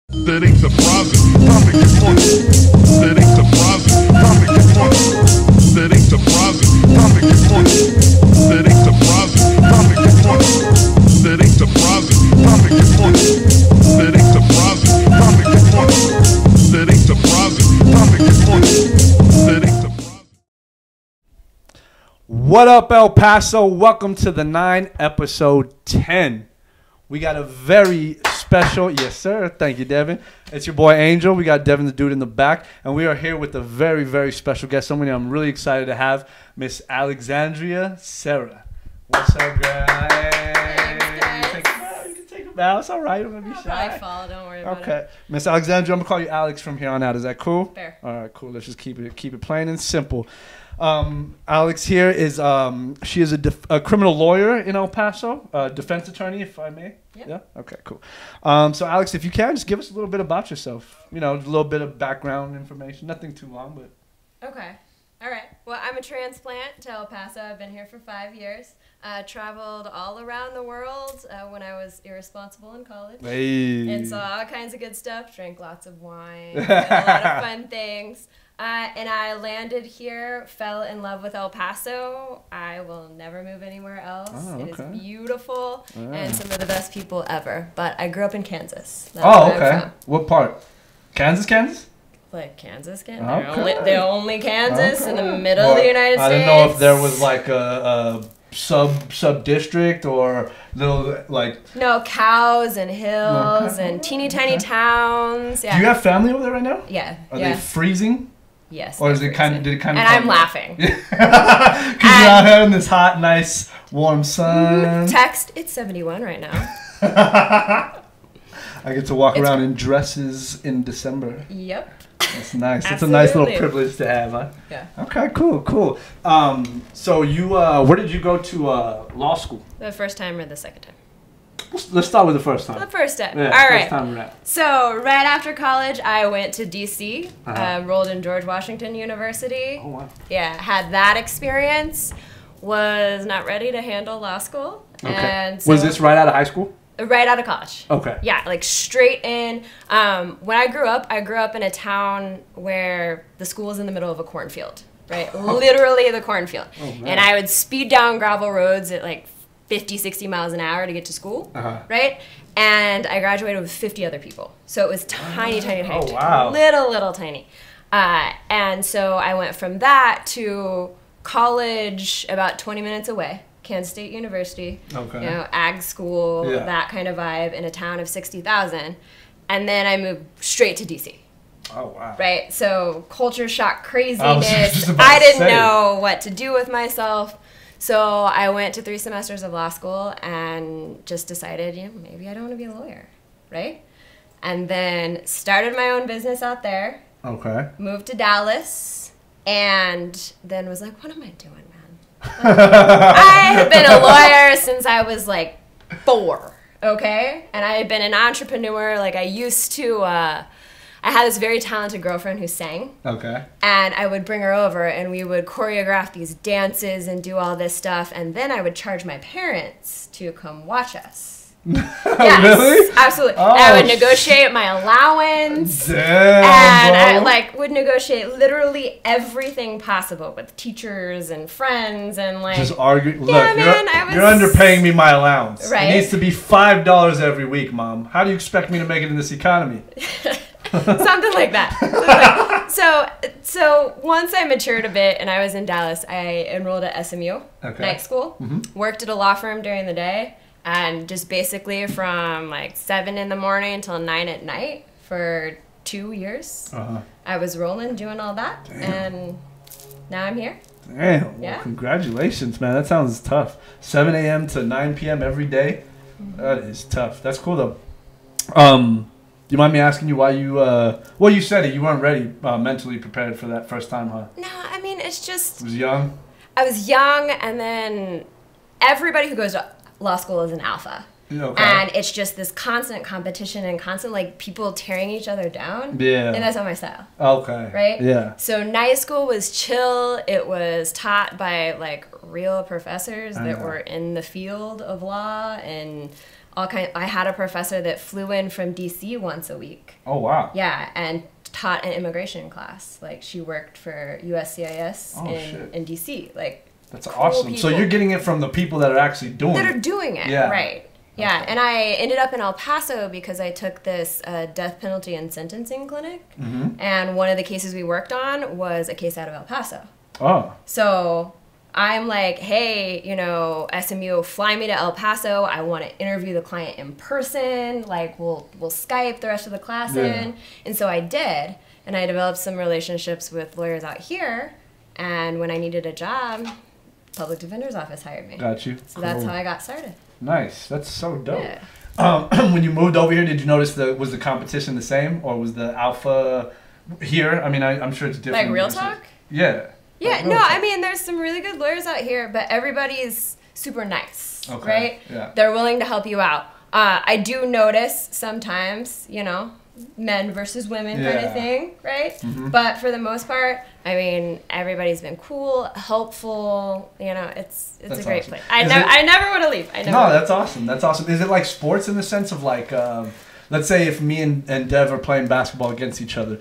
That ain't surprising. Time to get money. That ain't surprising. Time to get money. That ain't surprising. Time to get money. That ain't surprising. Time to get money. That ain't surprising. Time to get money. That ain't surprising. Time to get money. That ain't surprising. Time to get money. That ain't surprising. What up, El Paso? Welcome to the 9 episode 10. We got a very special, yes sir, thank you Devin. It's your boy Angel. We got Devin the dude in the back, and we are here with a very, very special guest. Somebody I'm really excited to have, Miss Alexandria Serra. What's up, guys? You can take a bow. It's all right. I'm gonna be shy. My fault. Don't worry about it. Okay, Miss Alexandria, I'm gonna call you Alex from here on out. Is that cool? Fair. All right, cool. Let's just keep it plain and simple. Alex here is she is a criminal lawyer in El Paso, defense attorney, if I may. Yep. Yeah. Okay. Cool. So Alex, if you can, just give us a little bit about yourself. You know, a little bit of background information. Nothing too long, but. Okay. All right. Well, I'm a transplant to El Paso. I've been here for 5 years. Traveled all around the world when I was irresponsible in college. Hey. And saw all kinds of good stuff. Drank lots of wine. Did a lot of fun things. And I landed here, fell in love with El Paso. I will never move anywhere else. Oh, It okay. is beautiful Yeah. and some of the best people ever. But I grew up in Kansas. That's Oh, where I'm okay. from. What part? Kansas? Like Kansas, Okay. the only Kansas in the Okay. middle Well, of the United States. I didn't know if there was like a sub district or little like. No, cows and hills Okay. and teeny tiny towns. Yeah. Do you have family over there right now? Yeah. Are yeah. they freezing? Yes. Or is they're it kind of? freezing. Did it kind of? And I'm laughing. Because you're out here in this hot, nice, warm sun. Text. It's 71 right now. I get to walk around in dresses in December. Yep. That's nice. It's a nice little Absolutely. privilege to have, huh? Yeah. Okay, cool. So you, where did you go to law school? The first time or the second time? Let's start with the first time. The first time. Yeah, All first right. time around. So right after college, I went to D.C. Uh-huh. Enrolled in George Washington University. Oh wow. Yeah, had that experience. Was not ready to handle law school. Okay. And so Was this right out of high school? right out of college? Okay. Yeah, like straight in. When I grew up in a town where the school was in the middle of a cornfield, right? Literally the cornfield. Oh, man. And I would speed down gravel roads at like 50, 60 miles an hour to get to school, Uh-huh. right? And I graduated with 50 other people. So it was tiny, Oh, wow. little tiny. And so I went from that to college about 20 minutes away. Kansas State University, Okay. you know, ag school, Yeah. that kind of vibe in a town of 60,000. And then I moved straight to DC, Oh wow. right? So culture shock just craziness. about I to didn't say. know what to do with myself. So I went to 3 semesters of law school and just decided, you know, maybe I don't want to be a lawyer, right? And then started my own business out there, Okay. moved to Dallas, and then was like, what am I doing, man? I have been a lawyer since I was like 4, okay? And I had been an entrepreneur. Like I used to, I had this very talented girlfriend who sang. Okay. And I would bring her over and we would choreograph these dances and do all this stuff. And then I would charge my parents to come watch us. Yes, Really? absolutely. Oh, And I would negotiate my allowance. Damn, And I bro. would negotiate literally everything possible with teachers and friends and like Just argue. Look, Yeah, man, you're underpaying me my allowance. Right. It needs to be $5 every week, Mom. How do you expect me to make it in this economy? something like that. So once I matured a bit and I was in Dallas, I enrolled at SMU Okay. night school. Worked at a law firm during the day, and just basically from like 7 in the morning until 9 at night for 2 years. Uh-huh. I was rolling, doing all that, and now I'm here. Damn. Well, Yeah. congratulations, man. That sounds tough. 7 a.m. to 9 p.m. every day. That is tough. That's cool, though. Do you mind me asking you why you, well, you said it. You weren't ready, mentally prepared for that first time, huh? No, I mean, it's just, It was young? I was young, and then everybody who goes to law school is an alpha. Okay. And it's just this constant competition and constant, like, people tearing each other down. Yeah. And that's not my style. Okay. Right? Yeah. So night school was chill. It was taught by, like, real professors that know. were in the field of law and I had a professor that flew in from DC once a week. Oh, wow. Yeah, and taught an immigration class. Like, she worked for USCIS in DC. Like, that's awesome. people. So you're getting it from the people that are actually doing it. That are doing it, right. Yeah, and I ended up in El Paso because I took this death penalty and sentencing clinic, and one of the cases we worked on was a case out of El Paso. Oh. So I'm like, hey, you know, SMU, fly me to El Paso. I want to interview the client in person. Like, we'll Skype the rest of the class in. And so I did, and I developed some relationships with lawyers out here, and when I needed a job, Public Defender's Office hired me. Got you. So that's how I got started. Nice. That's so dope. Yeah. When you moved over here, did you notice was the competition the same, or was the alpha here? I mean, I'm sure it's different. Like real talk? Yeah. Yeah, like no, talk. I mean, there's some really good lawyers out here, but everybody's super nice, right? Yeah. They're willing to help you out. I do notice sometimes, you know, men versus women kind of thing, right? But for the most part, I mean, everybody's been cool, helpful. You know, it's a great place. I never want to leave. That's awesome. That's awesome. Is it like sports in the sense of like, let's say if me and Dev are playing basketball against each other,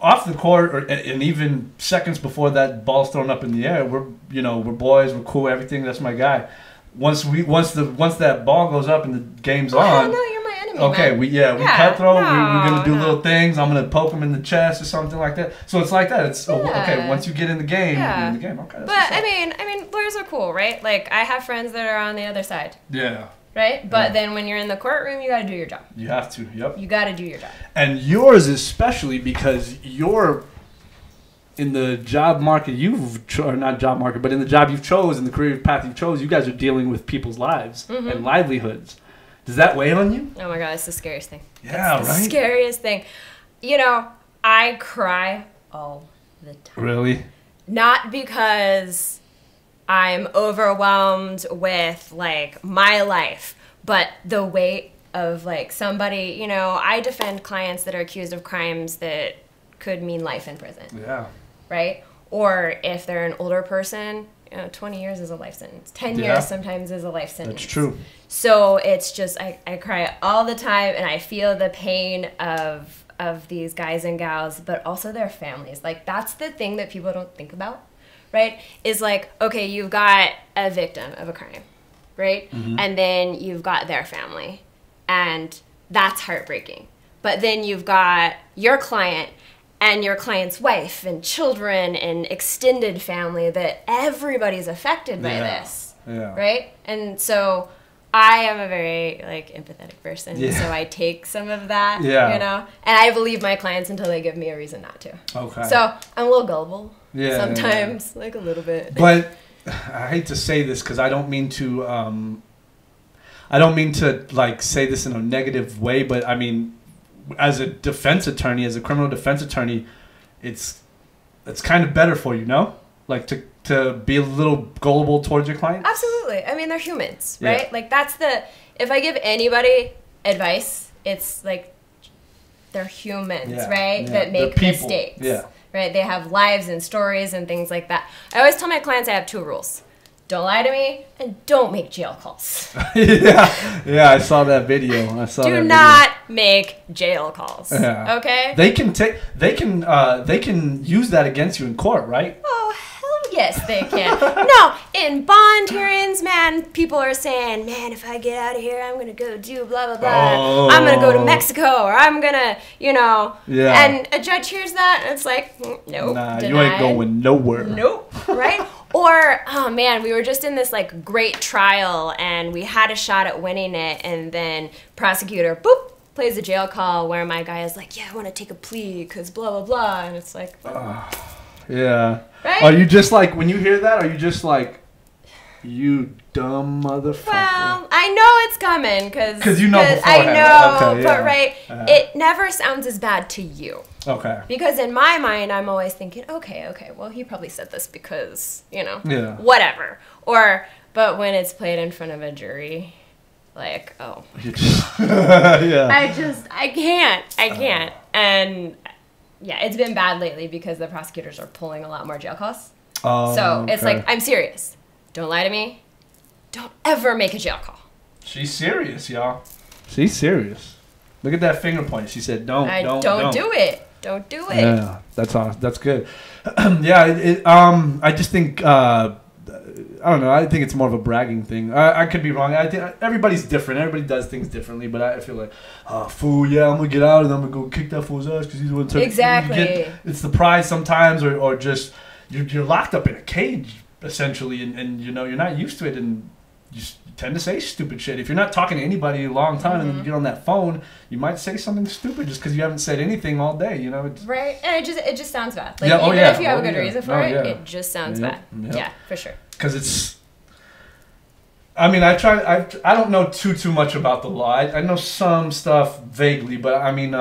off the court, and even seconds before that ball's thrown up in the air, we're boys, we're cool, everything. That's my guy. Once that ball goes up and the game's on. No, you're my enemy. Okay, man. we cutthroat. We're gonna do little things. I'm gonna poke him in the chest or something like that. So it's like that. It's okay. Once you get in the game, you're in the game. Okay. But I mean, lawyers are cool, right? Like, I have friends that are on the other side. Yeah. Right? But then when you're in the courtroom, you got to do your job. You have to, yep. You got to do your job. And yours especially because you're in the job market or not job market, but in the job you've chose, in the career path you've chose, you guys are dealing with people's lives and livelihoods. Does that weigh on you? Oh my God, it's the scariest thing. Yeah, it's the scariest thing. You know, I cry all the time. Really? Not because I'm overwhelmed with, like, my life, but the weight of, like, somebody, you know, I defend clients that are accused of crimes that could mean life in prison. Yeah. Right? Or if they're an older person, you know, 20 years is a life sentence. 10 years sometimes is a life sentence. That's true. So it's just, I cry all the time, and I feel the pain of these guys and gals, but also their families. Like, that's the thing that people don't think about. Right? Is like, okay, you've got a victim of a crime, right? And then you've got their family, and that's heartbreaking. But then you've got your client and your client's wife and children and extended family, that everybody's affected by this, right? And so I am a very, like, empathetic person, so I take some of that, you know? And I believe my clients until they give me a reason not to. Okay. So I'm a little gullible. Sometimes, like a little bit. But I hate to say this because I don't mean to like say this in a negative way, but I mean, as a defense attorney, as a criminal defense attorney, it's kind of better for you, no? Like to be a little gullible towards your clients. Absolutely. I mean, they're humans, right? Like, that's if I give anybody advice, it's like they're humans, right? That make mistakes. Yeah. Right? They have lives and stories and things like that. I always tell my clients I have 2 rules. Don't lie to me, and don't make jail calls. Yeah, I saw that video. Do not make jail calls. Yeah. Okay? They can use that against you in court, right? Oh, hell yes, they can. No, in bond hearings, man, people are saying, man, if I get out of here, I'm going to go do blah, blah, blah. Oh. I'm going to go to Mexico, or I'm going to, you know. Yeah. And a judge hears that, and it's like, nope, nah, you ain't going nowhere. Nope, right? Or, oh man, we were just in this, like, great trial, and we had a shot at winning it, and then prosecutor, boop, plays a jail call where my guy is like, yeah, I want to take a plea because blah, blah, blah, and it's like, yeah. Right? Are you just like, when you hear that, are you just like, you dumb motherfucker? Well, I know it's coming because you know beforehand. I know, okay, but right, it never sounds as bad to you. Okay. Because in my mind, I'm always thinking, okay, well, he probably said this because, you know, whatever. But when it's played in front of a jury, like, oh. I can't. And yeah, it's been bad lately because the prosecutors are pulling a lot more jail costs. Oh, so it's like, I'm serious. Don't lie to me. Don't ever make a jail call. She's serious, y'all. She's serious. Look at that finger point. She said, don't do it. Don't do it. Yeah, that's awesome. That's good. Yeah, I just think, I don't know. I think it's more of a bragging thing. I could be wrong. I think everybody's different. Everybody does things differently. But I feel like, fool, yeah, I'm going to get out and I'm going to go kick that fool's ass because he's the one to Exactly. It's the pride sometimes or just you're locked up in a cage, essentially, and you know, you're not used to it and you tend to say stupid shit. If you're not talking to anybody a long time and then you get on that phone, you might say something stupid just because you haven't said anything all day, you know? Right, and it just sounds bad. Like, yeah, if you have a good reason for it, it just sounds bad. Yep. Yeah, for sure. Because it's... I mean, I don't know too much about the law. I know some stuff vaguely, but I mean,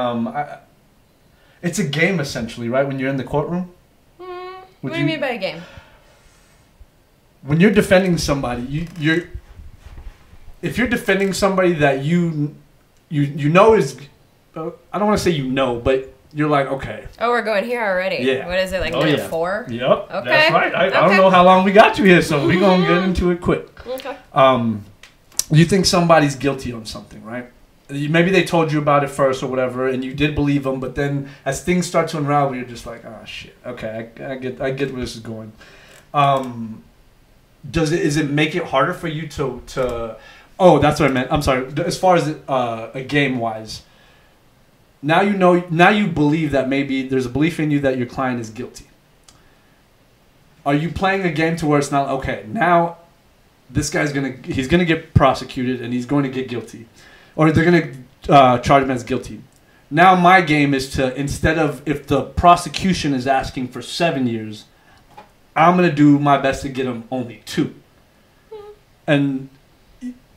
it's a game essentially, right? When you're in the courtroom. What do you mean by a game? When you're defending somebody, if you're defending somebody that you know is, I don't want to say you know, but you're like, okay. Oh, we're going here already. Yeah. What is it, like minute 4? Yep. Okay. That's right. I don't know how long we got you here, so we're going to get into it quick. Okay. You think somebody's guilty on something, right? Maybe they told you about it first or whatever, and you did believe them, but then as things start to unravel, you're just like, oh, shit. Okay, I get where this is going. Does it make it harder for you to oh, that's what I meant. I'm sorry. As far as a game wise, now you believe that maybe there's a belief in you that your client is guilty. Are you playing a game to where it's not okay? Now, this guy's he's gonna get prosecuted and he's going to get guilty, or they're gonna charge him as guilty. Now my game is to, instead of, if the prosecution is asking for 7 years, I'm going to do my best to get him only 2. And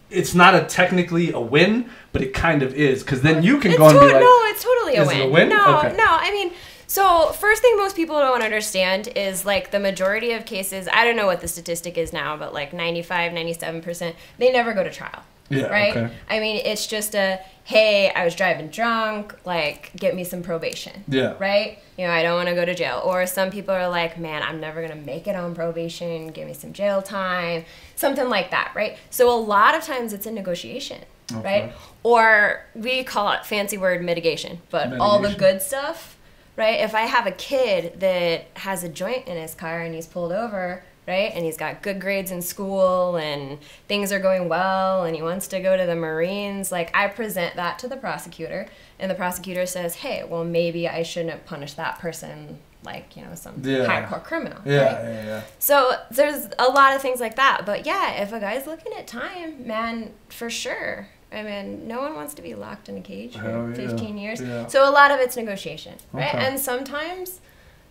it's not technically a win, but it kind of is. Because then you can go and be like... No, it's totally a win. Is it a win? No, okay. no. I mean, so first thing most people don't understand is, like, the majority of cases, I don't know what the statistic is now, but like 95, 97%, they never go to trial. Yeah, right? Okay. I mean, it's just hey, I was driving drunk, like, get me some probation. Yeah. Right? You know, I don't want to go to jail. Or some people are like, man, I'm never going to make it on probation, give me some jail time, something like that, right? So a lot of times it's a negotiation, right? Or we call it fancy word mitigation, but all the good stuff, right? If I have a kid that has a joint in his car and he's pulled over, right, and he's got good grades in school and things are going well and he wants to go to the Marines, like, I present that to the prosecutor and the prosecutor says, hey, well, maybe I shouldn't have punished that person like, you know, some hardcore criminal. Yeah. So there's a lot of things like that. But yeah, if a guy's looking at time, man, for sure. I mean, no one wants to be locked in a cage for 15 years. Yeah. So a lot of it's negotiation, right? And sometimes,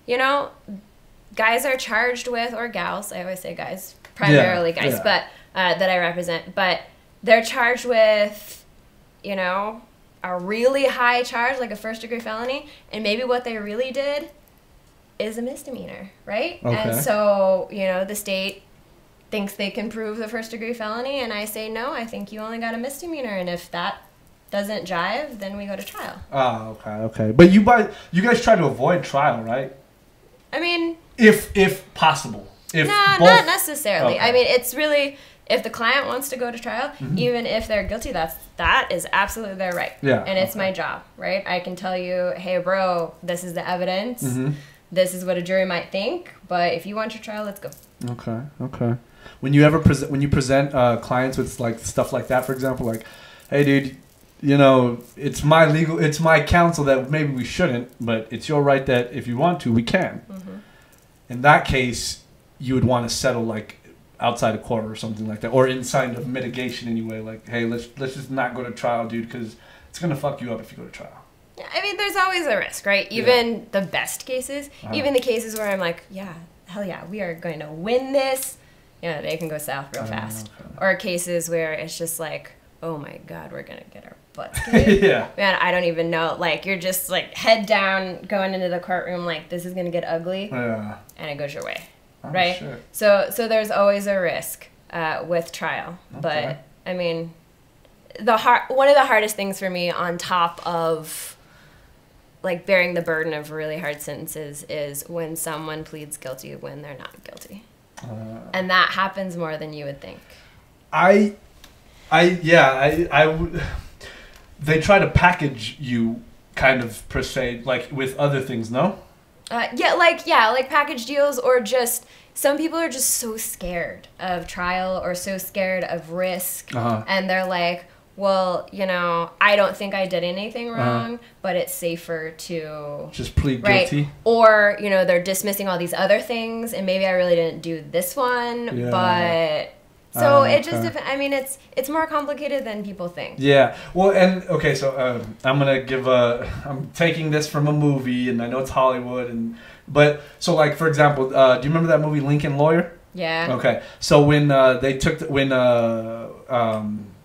you know, guys are charged with, or gals, I always say guys, primarily guys, but that I represent, but they're charged with, you know, a really high charge, like a first-degree felony, and maybe what they really did is a misdemeanor, right? Okay. And so, you know, the state thinks they can prove the first-degree felony, and I say, no, I think you only got a misdemeanor, and if that doesn't jive, then we go to trial. Oh, okay. But you guys try to avoid trial, right? I mean... If possible. Not necessarily. Okay. I mean, it's really, if the client wants to go to trial, even if they're guilty, that is absolutely their right. Yeah. And it's my job, right? I can tell you, hey, bro, this is the evidence. This is what a jury might think. But if you want your trial, let's go. Okay. When you present clients with like stuff like that, for example, like, hey, dude, you know, it's my counsel that maybe we shouldn't, but it's your right that if you want to, we can. In that case, you would want to settle like outside of court or something like that, or inside of mitigation anyway. Like, hey, let's just not go to trial, dude, because it's gonna fuck you up if you go to trial. I mean, there's always a risk, right? Even the best cases, even the cases where I'm like, yeah, hell yeah, we are going to win this. You know, they can go south real fast. Or cases where it's just like, oh my God, we're gonna get our butts kicked. Man, I don't even know. Like, you're just like head down going into the courtroom like this is gonna get ugly. And it goes your way. Right? Shit. So there's always a risk with trial. But I mean, one of the hardest things for me on top of like bearing the burden of really hard sentences is when someone pleads guilty when they're not guilty. And that happens more than you would think. they try to package you kind of per se, like with other things, no? Like package deals, or just some people are just so scared of trial or so scared of risk, and they're like, well, you know, I don't think I did anything wrong, but it's safer to just plead guilty. Or, you know, they're dismissing all these other things, and maybe I really didn't do this one, but so it just depends. I mean, it's more complicated than people think. Yeah. Well, and okay, so I'm gonna give I'm taking this from a movie, and I know it's Hollywood, but so like for example, do you remember that movie Lincoln Lawyer? Yeah. Okay. So when they took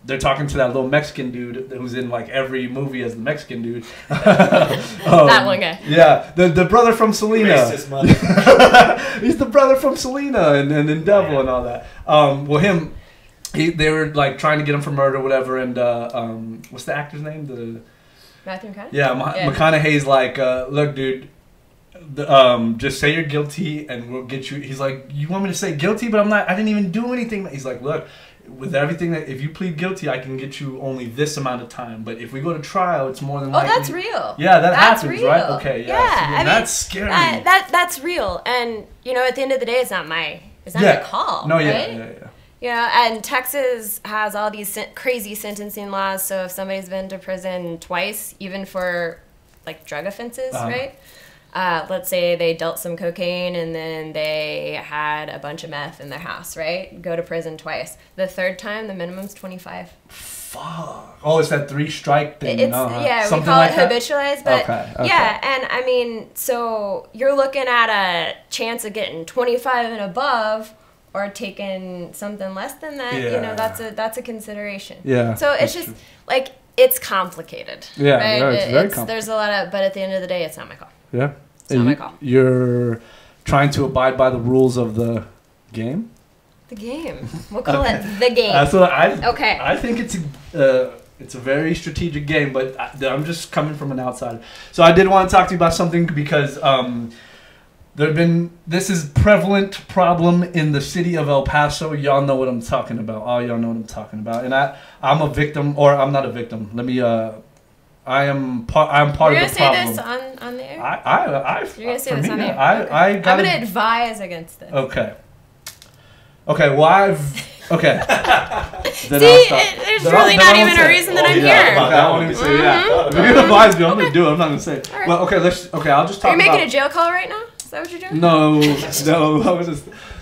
they're talking to that little Mexican dude who's in like every movie as the Mexican dude. That one guy. Yeah, the brother from Selena. Racist mother. He's the brother from Selena and Devil and all that. Well, they were like trying to get him for murder, or whatever. And what's the actor's name? Matthew McConaughey. Yeah, McConaughey's like, look, dude. Just say you're guilty and we'll get you. He's like, you want me to say guilty, but I didn't even do anything. He's like, look, with everything that if you plead guilty, I can get you only this amount of time. But if we go to trial, it's more than likely. Oh, that's real. Yeah, that's happens, real. right? Okay, yeah. Yeah, I mean, that's scary. That's real. And you know, at the end of the day, it's not my call. No, right? yeah. You know, and Texas has all these crazy sentencing laws. So if somebody's been to prison twice, even for like drug offenses, right? Let's say they dealt some cocaine and then they had a bunch of meth in their house, right? Go to prison twice. The third time, the minimum's 25. Fuck. Oh, it's that 3-strike thing. Yeah, something we call like it that? habitualized. But okay. yeah, and I mean, so you're looking at a chance of getting 25 and above, or taking something less than that. Yeah. You know, that's a consideration. Yeah. So it's just like it's complicated. Yeah, right? it's very complicated. There's a lot of, but at the end of the day, it's not my call. Yeah. It's not my call. You're trying to abide by the rules of the game? The game. We'll call it the game. That's what Okay. I think it's a very strategic game, but I'm just coming from an outsider. So I did want to talk to you about something because this is prevalent problem in the city of El Paso. Y'all know what I'm talking about. All y'all know what I'm talking about. And I'm a victim, or I'm not a victim. Let me I'm part of the problem. You're gonna say this on the air? You're gonna say this on the air? I'm gonna advise against this. Okay. Well, okay. See, there's really not even a reason that I'm here. I won't even say yeah. If you're gonna advise me, I'm gonna do it. I'm not gonna say it. Right. Well, okay. I'll just talk. Are you making a jail call right now? Is that what you're doing? No.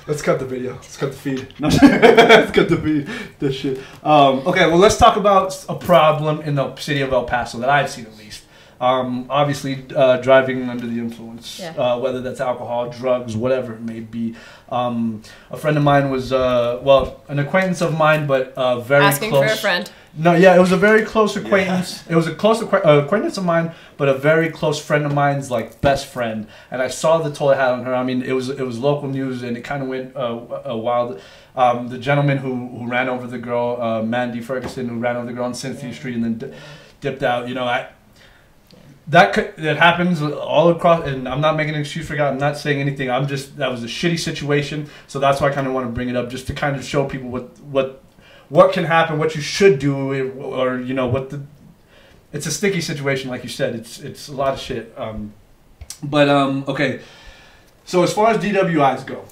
Let's cut the video. Let's cut the feed. No, let's cut the feed. This shit. Okay, well, let's talk about a problem in the city of El Paso that I've seen at least. Obviously, driving under the influence, whether that's alcohol, drugs, whatever it may be. A friend of mine was, an acquaintance of mine, but very asking close. for a friend. No, yeah, it was a very close acquaintance. Yeah. It was a close acquaintance of mine, but a very close friend of mine's like best friend. And I saw the toll it had on her. I mean, it was local news, and it kind of went wild. The gentleman who ran over the girl, Mandy Ferguson, who ran over the girl on Cynthia Street and then dipped out. You know, that happens all across, and I'm not making an excuse for God. I'm not saying anything. That was a shitty situation. So that's why I kind of want to bring it up, just to kind of show people what can happen, what you should do, or you know it's a sticky situation, like you said. It's a lot of shit. Okay. So as far as DWIs go,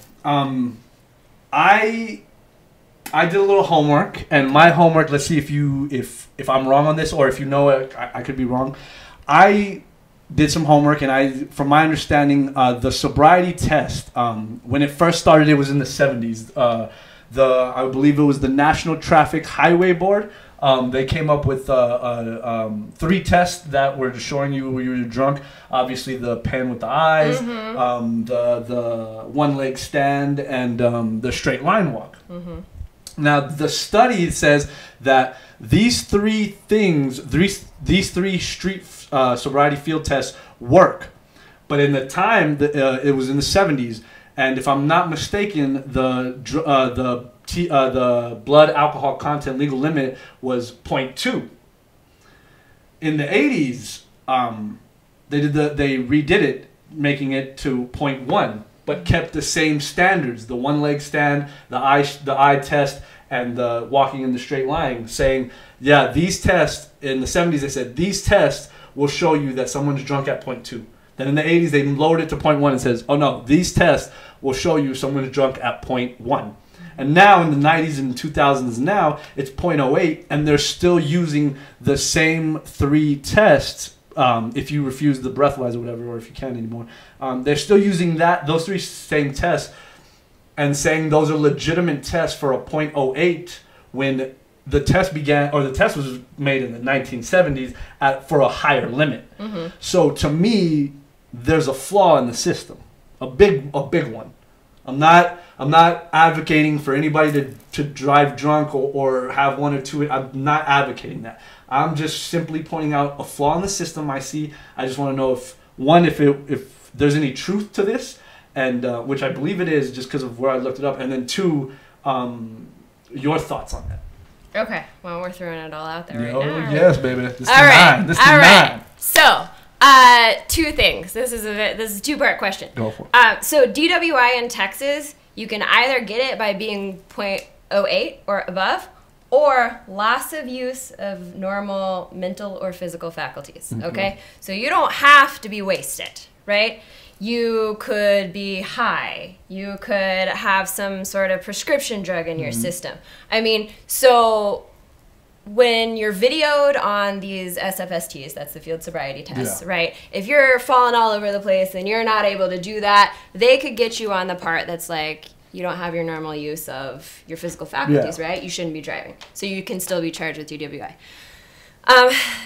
I did a little homework, and my homework. Let's see if I'm wrong on this, or if you know it, I could be wrong. I did some homework, and from my understanding, the sobriety test, when it first started, it was in the 70s. I believe it was the National Traffic Highway Board. They came up with 3 tests that were just showing you when you were drunk. Obviously, the pen with the eyes, the one-leg stand, and the straight line walk. Mm-hmm. Now, the study says that these 3 things, these 3 street sobriety field tests work. But in the time, it was in the 70s. And if I'm not mistaken, the blood alcohol content legal limit was 0.2. In the 80s, they redid it, making it to 0.1, but kept the same standards: the one-leg stand, the eye test, and walking in the straight line, saying, yeah, these tests, in the 70s they said, these tests will show you that someone's drunk at point 2. Then in the 80s they lowered it to point 1 and says, oh no, these tests will show you someone's drunk at point 1. And now in the 90s and 2000s now, it's 0.08, and they're still using the same 3 tests. If you refuse the breathalyzer or whatever, or if you can't anymore, they're still using those 3 same tests and saying those are legitimate tests for a 0.08 when the test began, or the test was made in the 1970s for a higher limit. So to me, there's a flaw in the system, a big one. I'm not advocating for anybody to drive drunk or have 1 or 2. I'm not advocating that. I'm just simply pointing out a flaw in the system I see. I just want to know if there's any truth to this, and which I believe it is, just because of where I looked it up, and then 2, your thoughts on that. Okay, well, we're throwing it all out there right now. Yes, baby. This is all right. This is 9. So, 2 things. This is a 2-part question. Go for it. So DWI in Texas, you can either get it by being 0.08 or above, or loss of use of normal mental or physical faculties. Okay, so you don't have to be wasted, right? You could be high. You could have some sort of prescription drug in your system. I mean, so when you're videoed on these SFSTs, that's the field sobriety tests, right? If you're falling all over the place and you're not able to do that, they could get you on the part that's like, you don't have your normal use of your physical faculties, right? You shouldn't be driving. So you can still be charged with DWI.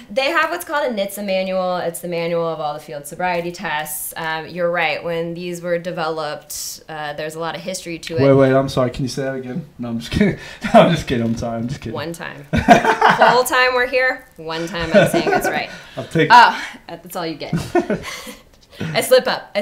They have what's called a NHTSA manual. It's the manual of all the field sobriety tests. You're right. When these were developed, there's a lot of history to it. Wait, I'm sorry. Can you say that again? No, I'm just kidding. I'm just kidding. I'm sorry. I'm just kidding. One time. The whole time we're here, one time I'm saying it's right. I'll take it. Oh, that's all you get. I slip up.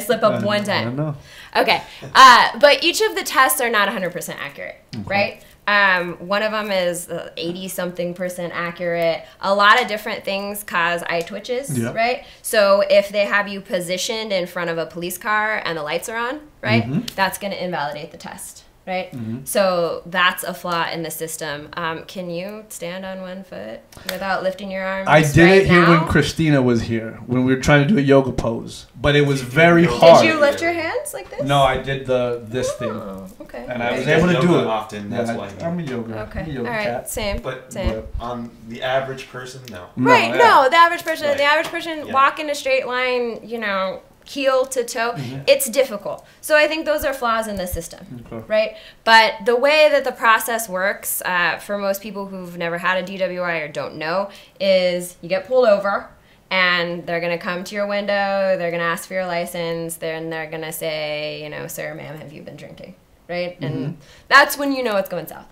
One time. I don't know. Okay. But each of the tests are not 100% accurate, right? One of them is 80-something% accurate. A lot of different things cause eye twitches, right? So if they have you positioned in front of a police car and the lights are on, right, that's going to invalidate the test, right? So that's a flaw in the system. Can you stand on 1 foot without lifting your arms? I did it here when Christina was here, when we were trying to do a yoga pose, but it was very hard. Did you lift your hands like this? No, I did this thing. Okay. And I was able to do it often. That's why I'm a yoga. Okay. I'm a yoga all right. cat. Same. But same. on the average person, no. Right. No, the average person. Right. The average person walk in a straight line. Heel to toe, it's difficult. So I think those are flaws in the system, right? But the way that the process works, for most people who've never had a DWI or don't know, is you get pulled over, and they're going to come to your window, they're going to ask for your license, then they're going to say, sir, ma'am, have you been drinking, right? And that's when you know it's going south,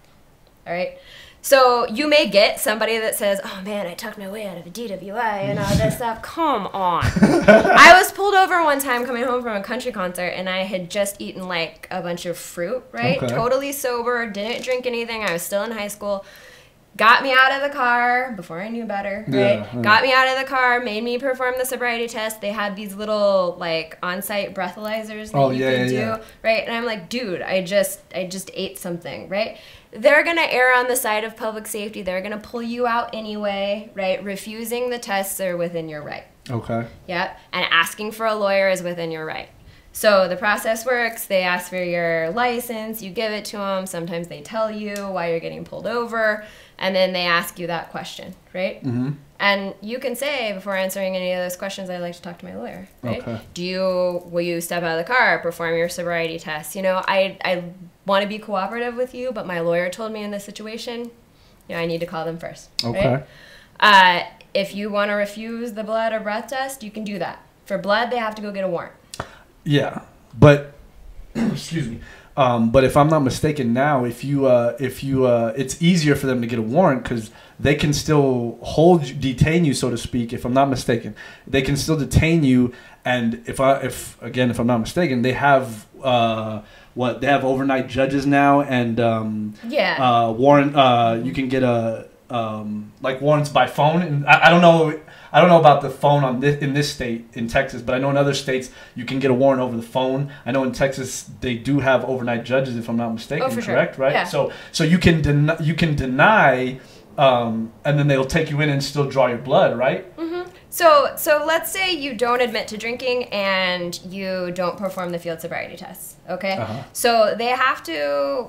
all right? So you may get somebody that says, oh man, I talked my way out of a DWI and all this stuff. Come on. I was pulled over one time coming home from a country concert, and I had just eaten like a bunch of fruit, right? Totally sober, didn't drink anything. I was still in high school. Got me out of the car before I knew better, right? Got me out of the car, made me perform the sobriety test. They had these little like on-site breathalyzers that you could do, right? And I'm like, dude, I just ate something, right? They're going to err on the side of public safety. They're going to pull you out anyway, right? Refusing the tests are within your right. Okay. Yep. And asking for a lawyer is within your right. So the process works. They ask for your license. You give it to them. Sometimes they tell you why you're getting pulled over. And then they ask you that question, right? And you can say, before answering any of those questions, I'd like to talk to my lawyer, right? Will you step out of the car, perform your sobriety test? I want to be cooperative with you, but my lawyer told me in this situation, I need to call them first, right? If you want to refuse the blood or breath test, you can do that. For blood, they have to go get a warrant. Yeah, but excuse me. But if I'm not mistaken, now if you it's easier for them to get a warrant because they can still detain you, so to speak. If I'm not mistaken, they can still detain you. And if I'm not mistaken, they have they have overnight judges now, and warrant. You can get a like warrants by phone. And I don't know. I don't know about the phone in this state in Texas, but I know in other states you can get a warrant over the phone. I know in Texas they do have overnight judges, if I'm not mistaken. Oh, for correct, sure. right? Yeah. So you can deny, and then they'll take you in and still draw your blood, right? Mm-hmm. So let's say you don't admit to drinking and you don't perform the field sobriety tests. Okay. Uh-huh. So they have to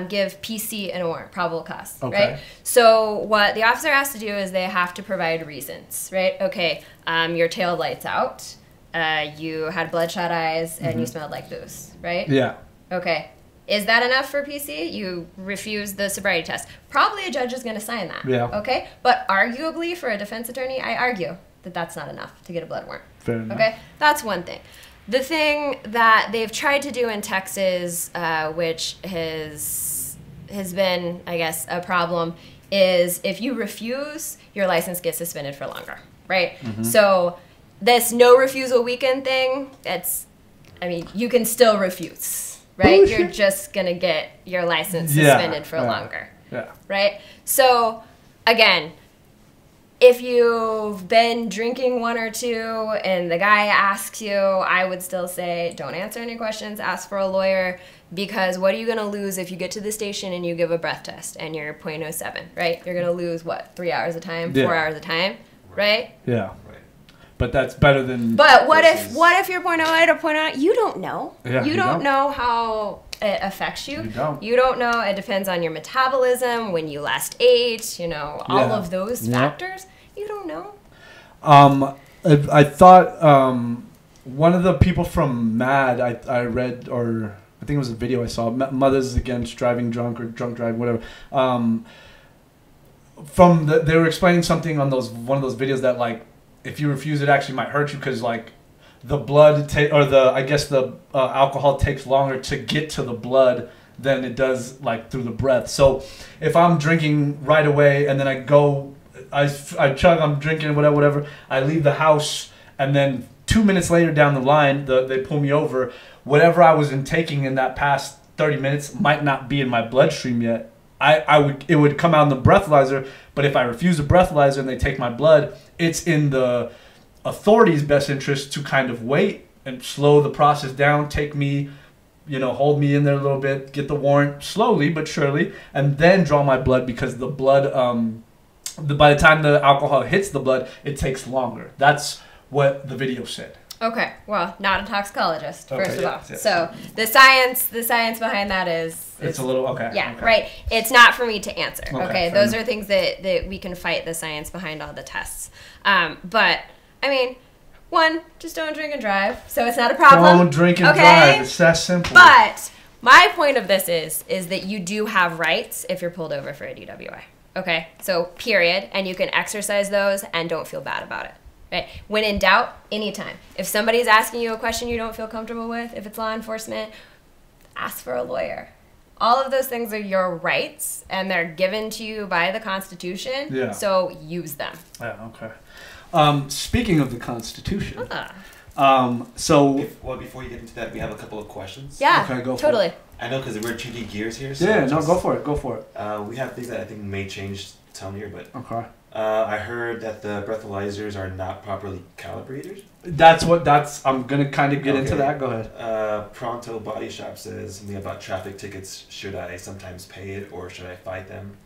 give PC and a warrant, probable cause, Okay. right? So what the officer has to do is they have to provide reasons, right? Okay, your tail lights out, you had bloodshot eyes, and you smelled like booze, right? Yeah. Okay. Is that enough for PC? You refuse the sobriety test. Probably a judge is going to sign that. Yeah. Okay? But arguably, for a defense attorney, I argue that that's not enough to get a blood warrant. Fair enough. Okay? That's one thing. The thing that they've tried to do in Texas, which has been, I guess, a problem, is if you refuse, your license gets suspended for longer, right? Mm-hmm. So this no refusal weekend thing, you can still refuse, right? Bullshit. You're just going to get your license suspended for longer, Yeah. right? So, again, if you've been drinking one or two and the guy asks you, I would still say don't answer any questions, ask for a lawyer, because what are you going to lose if you get to the station and you give a breath test and you're .07, right? You're going to lose, 3 hours of time, 4 hours of time, right? Yeah. But that's better than. But what if you're .08 or .09? You don't know. Yeah, you don't know how it affects you. You don't. know. It depends on your metabolism, when you last ate, all of those factors. You don't know. I thought one of the people from MAD I read, or I think it was a video I saw, Mothers Against Driving Drunk or Drunk Driving, whatever. They were explaining something on one of those videos that, like, if you refuse, it actually might hurt you because, like, the blood the alcohol takes longer to get to the blood than it does, like, through the breath. So if I'm drinking right away and then I go, I chug, I'm drinking, whatever, I leave the house, and then 2 minutes later down the line, they pull me over. Whatever I was intaking in that past 30 minutes might not be in my bloodstream yet. It would come out in the breathalyzer, but if I refuse the breathalyzer and they take my blood, it's in the authorities' best interest to kind of wait and slow the process down, take me, hold me in there a little bit, get the warrant slowly but surely, and then draw my blood, because the blood, by the time the alcohol hits the blood, it takes longer. That's what the video said. Okay, well, not a toxicologist, first of all. Yes. So the science behind that is It's a little, okay. Yeah, okay. right. It's not for me to answer. Okay, Okay, fair those enough. are things that we can fight the science behind all the tests. But I mean, one, just don't drink and drive, so it's not a problem. Don't drink and okay? drive. It's that simple. But my point of this is that you do have rights if you're pulled over for a DWI. Okay, so period, and you can exercise those and don't feel bad about it. Right? When in doubt, anytime. If somebody's asking you a question you don't feel comfortable with, if it's law enforcement, ask for a lawyer. All of those things are your rights, and they're given to you by the Constitution. Yeah. So use them. Yeah, okay. Speaking of the Constitution, so Before you get into that, we have a couple of questions. Yeah, Okay, go for totally. it. I know, because we're changing gears here. So yeah, no, just- go for it. We have things that I think may change town here, but Okay. I heard that the breathalyzers are not properly calibrated. I'm gonna kind of get into Okay. that. Go ahead. Pronto Body Shop says something about traffic tickets. Should I sometimes pay it, or should I fight them?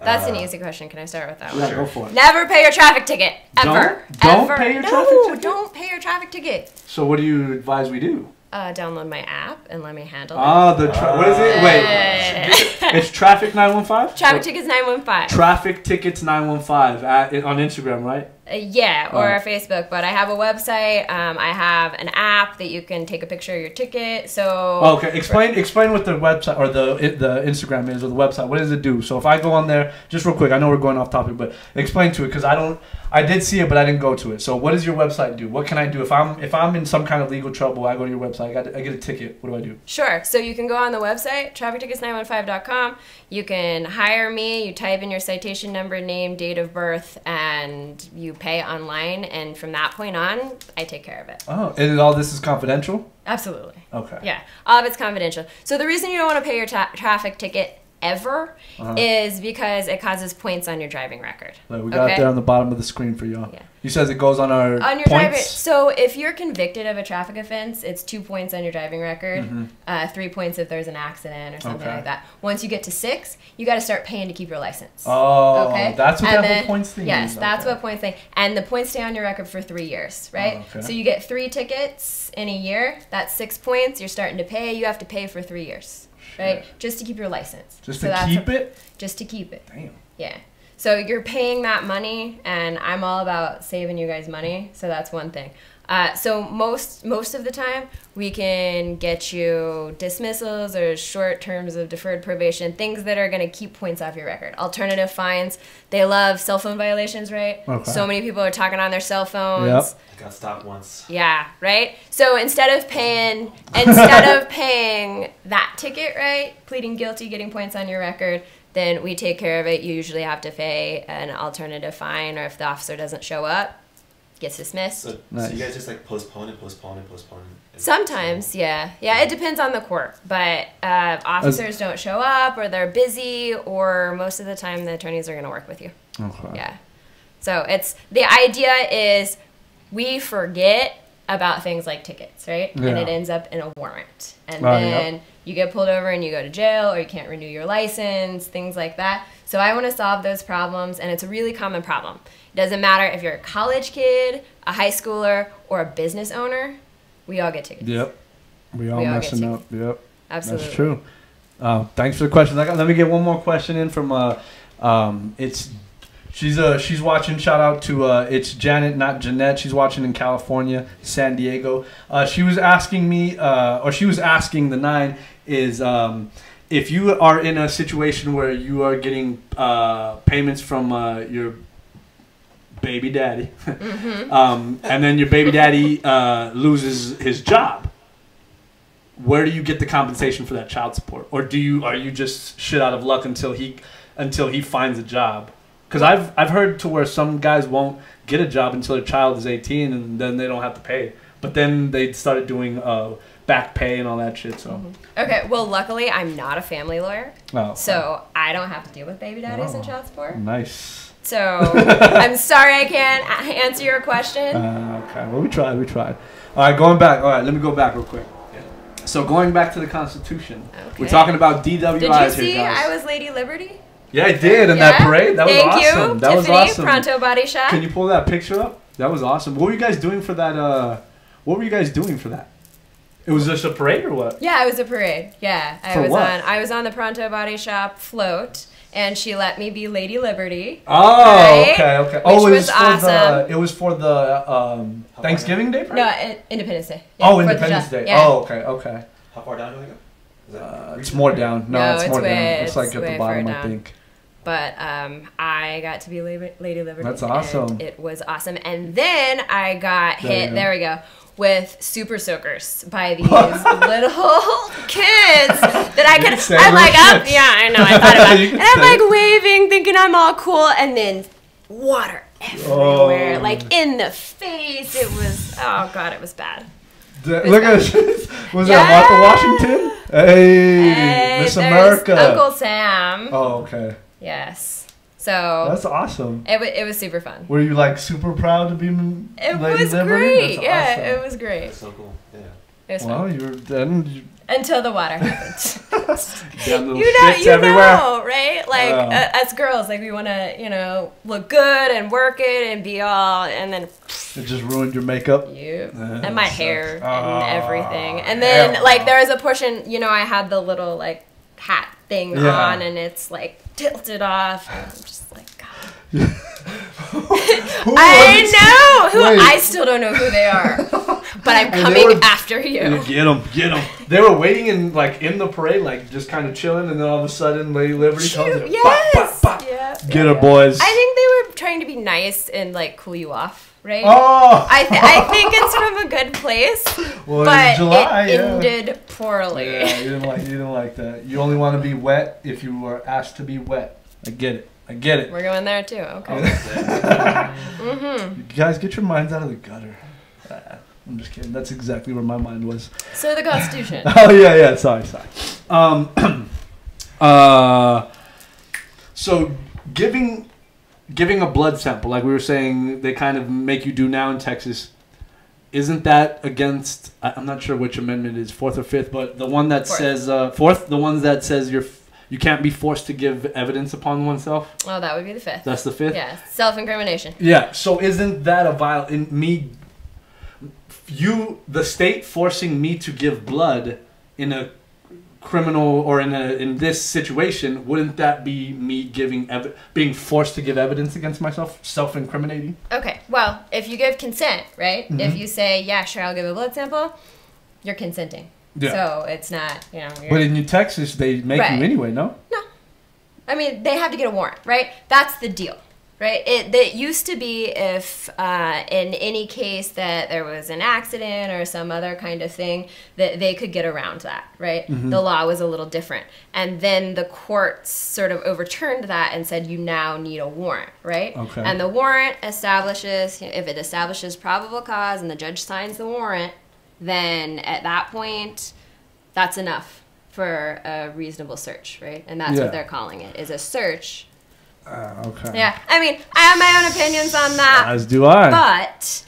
That's an easy question. Can I start with that one? Yeah, Sure. go for it. Never pay your traffic ticket. Ever. Don't Ever. pay your no, traffic ticket? don't pay your traffic ticket. So what do you advise we do? Download my app and let me handle it. What is it? Wait, it's Traffic 915. Traffic tickets 915. Traffic Tickets 915 on Instagram, right? Yeah, or Right. Facebook. But I have a website. I have an app that you can take a picture of your ticket. So Okay, explain what the website or the Instagram is, or the website. What does it do? So if I go on there, just real quick, I know we're going off topic, but explain to it, because I did see it, but I didn't go to it. So what does your website do? What can I do if I'm in some kind of legal trouble? I go to your website. I get a ticket. What do I do? Sure. So you can go on the website, traffictickets915.com. You can hire me. You type in your citation number, name, date of birth, and you pay online. And from that point on, I take care of it. Oh, and all this is confidential? Absolutely. Okay. Yeah. All of it's confidential. So the reason you don't want to pay your traffic ticket ever is because it causes points on your driving record. Like we got it there on the bottom of the screen for y'all. Yeah. You says it goes on our on your points? driving. So if you're convicted of a traffic offense, it's 2 points on your driving record, 3 points if there's an accident or something like that. Once you get to 6, you got to start paying to keep your license. Oh, okay. That's what that whole points thing yes, is. that's what points thing. And the points stay on your record for 3 years, right? Oh, okay. So you get 3 tickets in a year. That's 6 points. You're starting to pay. You have to pay for 3 years, right? Just to keep your license. Just to keep it? Just to keep it. Damn. Yeah. So you're paying that money, and I'm all about saving you guys money. So that's one thing. So most of the time, we can get you dismissals or short terms of deferred probation, things that are going to keep points off your record. Alternative fines. They love cell phone violations, right? Okay. So many people are talking on their cell phones. Yep. I got stopped once. Yeah, right? So instead of paying that ticket, right, pleading guilty, getting points on your record, then we take care of it. You usually have to pay an alternative fine, or if the officer doesn't show up, gets dismissed. So you guys just like postpone and postpone and postpone? Sometimes, yeah. It depends on the court, but officers don't show up, or they're busy, or most of the time the attorneys are going to work with you. Okay. Yeah. So the idea is we forget about things like tickets, right? Yeah. And it ends up in a warrant. And then you get pulled over and you go to jail, or you can't renew your license, things like that. So I want to solve those problems, and it's a really common problem. It doesn't matter if you're a college kid, a high schooler, or a business owner. We all get tickets. Yep. We all messing up. Yep. Absolutely. That's true. Thanks for the question. Let me get one more question in from she's watching. Shout out to it's Janet, not Jeanette. She's watching in California, San Diego. She was asking me, or she was asking the 9 is if you are in a situation where you are getting payments from your baby daddy, and then your baby daddy loses his job, where do you get the compensation for that child support, or are you just shit out of luck until he finds a job? Because I've heard to where some guys won't get a job until their child is 18, and then they don't have to pay. But then they started doing back pay and all that shit. So okay, well, luckily I'm not a family lawyer, so I don't have to deal with baby daddies and child support. Nice. So I'm sorry I can't answer your question. Okay, well we tried. All right, going back. All right, let me go back real quick. Yeah. So going back to the Constitution, we're talking about DWIs here, guys. Did you see I was Lady Liberty? Yeah, I did in that parade. That was awesome. Thank you, that Tiffany, was awesome. Pronto Body Shop. Can you pull that picture up? That was awesome. What were you guys doing for that? What were you guys doing for that? It was just a parade or what? Yeah, it was a parade. Yeah, I was on the Pronto Body Shop float, and she let me be Lady Liberty. Oh, right? Okay. Which was awesome. It was for the Thanksgiving Day parade? No, Independence Day. Yeah, Independence Day. Yeah. Oh, okay. How far down do I go? It's more down. No, it's more down. It's like at the bottom, down. I think. But I got to be Lady Liberty. That's awesome. And it was awesome. And then I got hit. There we go. With super soakers by these little kids that I could. I'm like, I know. I thought about it. And I'm like waving, thinking I'm all cool, and then water everywhere, like in the face. It was, oh God, it was bad. Look at this. Was that Martha Washington? Hey, Miss America. Uncle Sam. Oh, okay. Yes. So that's awesome. It was super fun. Were you like super proud to be It Lady was Liberty? great. That's awesome. It was great. That's so cool. Yeah. It was fun. You were then. Until the water happened. Damn little shits everywhere. Know, right? Like as girls, like we want to, look good and work it and be all, and then it just ruined your makeup. And my hair and everything. And then there was a portion, I had the little like hat thing on, and it's like tilted off. And I'm just like, God. I know. I still don't know who they are. But I'm coming after you. Get them. They were waiting in the parade, just kind of chilling, and then all of a sudden, Lady Liberty comes in. Yes. Get her, boys. I think they were trying to be nice and cool you off, right? Oh. I think it's from a good place, but it ended poorly. Yeah, you didn't like that. You only want to be wet if you were asked to be wet. I get it. We're going there too. Okay. You guys, get your minds out of the gutter. I'm just kidding. That's exactly where my mind was. So the Constitution. Oh yeah. Sorry. So giving a blood sample, like we were saying, they kind of make you do now in Texas. Isn't that against? I'm not sure which amendment is, fourth or fifth, but the one that says fourth, the one that says you can't be forced to give evidence upon oneself. Oh, that would be the fifth. That's the fifth. Yeah, self-incrimination. Yeah. So isn't that the state forcing me to give blood in a criminal or in this situation? Wouldn't that be me being forced to give evidence against myself, self-incriminating? Okay. Well, if you give consent, right? Mm-hmm. If you say, yeah, sure, I'll give a blood sample, you're consenting. Yeah. So it's not, But in New Texas, they make you anyway, no? No. I mean, they have to get a warrant, right? That's the deal, right? It used to be if in any case that there was an accident or some other kind of thing, that they could get around that, right? Mm-hmm. The law was a little different. And then the courts sort of overturned that and said you now need a warrant, right? Okay. And the warrant establishes, if it establishes probable cause and the judge signs the warrant, then at that point, that's enough for a reasonable search, right? And that's what they're calling it, is a search. Okay. Yeah, I mean, I have my own opinions on that. As do I. But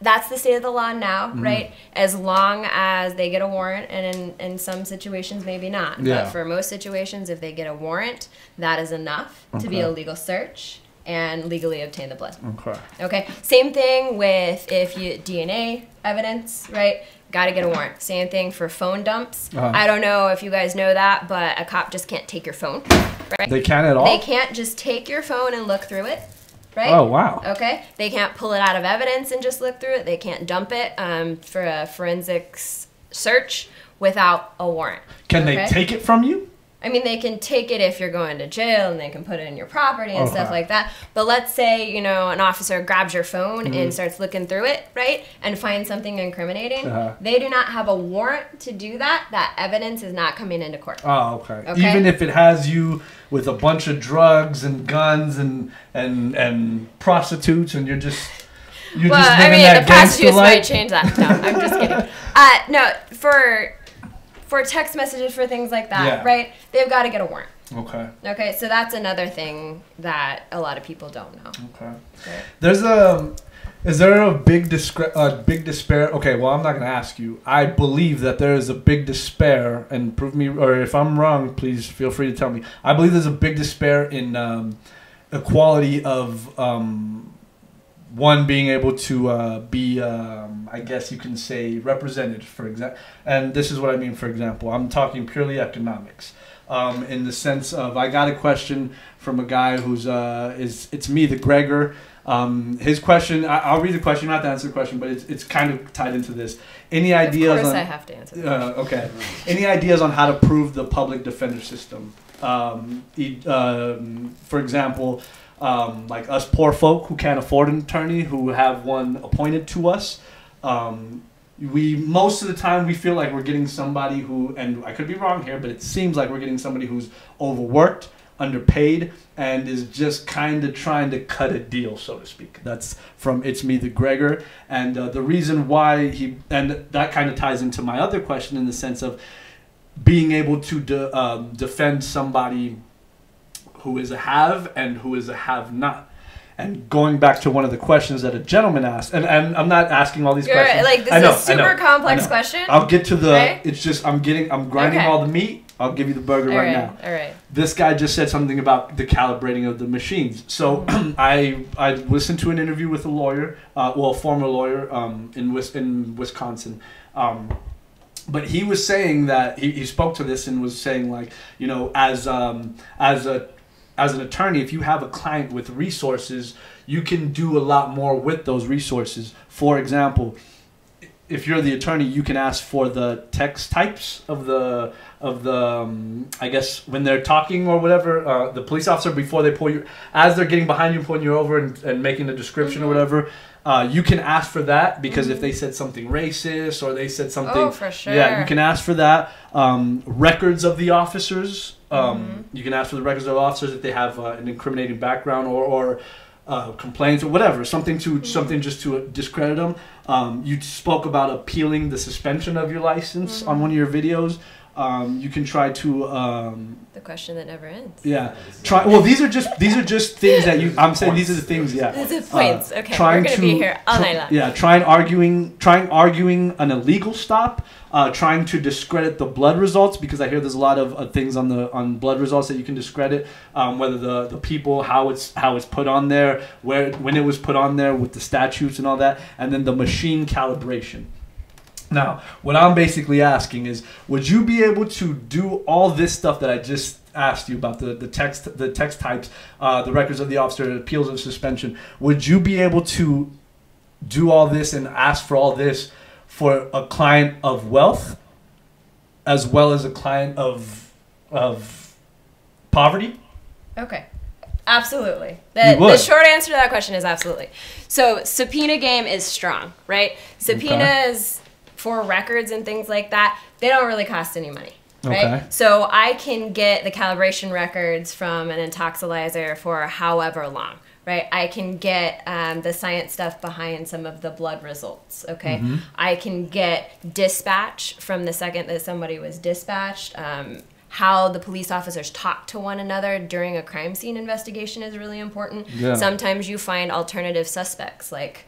that's the state of the law now, Mm-hmm. right? As long as they get a warrant, and in some situations, maybe not. Yeah. But for most situations, if they get a warrant, that is enough to be a legal search and legally obtain the blood. Okay. Same thing with if you DNA evidence, right? Got to get a warrant. Same thing for phone dumps. I don't know if you guys know that, but a cop just can't take your phone, right? They can't at all? They can't just take your phone and look through it, right? Oh, wow. Okay. They can't pull it out of evidence and just look through it. They can't dump it for a forensics search without a warrant. Can they take it from you? I mean, they can take it if you're going to jail, and they can put it in your property and stuff like that. But let's say, an officer grabs your phone and starts looking through it, right, and finds something incriminating. They do not have a warrant to do that. That evidence is not coming into court. Oh, okay. Even if it has you with a bunch of drugs and guns and prostitutes, and you're just living that the prostitutes life? might change that. No, I'm just kidding. No, for text messages, for things like that, right? They've got to get a warrant. Okay, so that's another thing that a lot of people don't know. Okay. Right? Is there a big despair? Okay, well, I'm not going to ask you. I believe that there is a big despair, and prove me, or if I'm wrong, please feel free to tell me. I believe there's a big despair in equality of one being able to be, I guess you can say, represented, for example. And this is what I mean, for example. I'm talking purely economics. In the sense of, I got a question from a guy who's, it's me, the Gregor. His question, I'll read the question, not to answer the question, but it's kind of tied into this. Any ideas of course I have to answer the question. Okay. Any ideas on how to prove the public defender system? For example, like us poor folk who can't afford an attorney, who have one appointed to us. We most of the time we feel like we're getting somebody who, and I could be wrong here, but it seems like we're getting somebody who's overworked, underpaid, and is just kind of trying to cut a deal, so to speak. That's from It's Me, the Gregor. And the reason why and that kind of ties into my other question in the sense of being able to defend somebody who is a have and who is a have not. And going back to one of the questions that a gentleman asked, and I'm not asking all these questions. Like, this is a super complex question. I'll get to the, right? It's just, I'm grinding all the meat. I'll give you the burger right now. All right. This guy just said something about the calibrating of the machines. So I listened to an interview with a lawyer, a former lawyer in Wisconsin. But he was saying that, he spoke to this and was saying, like, as an attorney, if you have a client with resources, you can do a lot more with those resources. For example, if you're the attorney, you can ask for the text types of the I guess when they're talking or whatever, the police officer, before they pull you, as they're getting behind you, pulling you over and making a description or whatever, you can ask for that, because if they said something racist or they said something, for sure. Yeah, you can ask for that. Records of the officers, you can ask for the records of the officers if they have an incriminating background or complaints or whatever, something just to discredit them. You spoke about appealing the suspension of your license on one of your videos. You can try to The question that never ends. yeah. Try. Well, these are just things that you. I'm saying these are the things. Yeah. These are points. Okay, Trying we're gonna be here all night long. Yeah. Trying arguing an illegal stop. Trying to discredit the blood results, because I hear there's a lot of things on blood results that you can discredit. Whether the people, how it's put on there, when it was put on there with the statutes and all that, and then the machine calibration. Now, what I'm basically asking is, would you be able to do all this stuff that I just asked you about, the text types, the records of the officer, appeals of suspension? Would you be able to do all this and ask for all this for a client of wealth, as well as a client of poverty? Okay. Absolutely. The short answer to that question is absolutely. So subpoena game is strong, right? Subpoenas for records and things like that, they don't really cost any money, right? Okay. So I can get the calibration records from an intoxilizer for however long, right? I can get the science stuff behind some of the blood results, okay? I can get dispatch from the second that somebody was dispatched. How the police officers talk to one another during a crime scene investigation is really important. Yeah. Sometimes you find alternative suspects, like,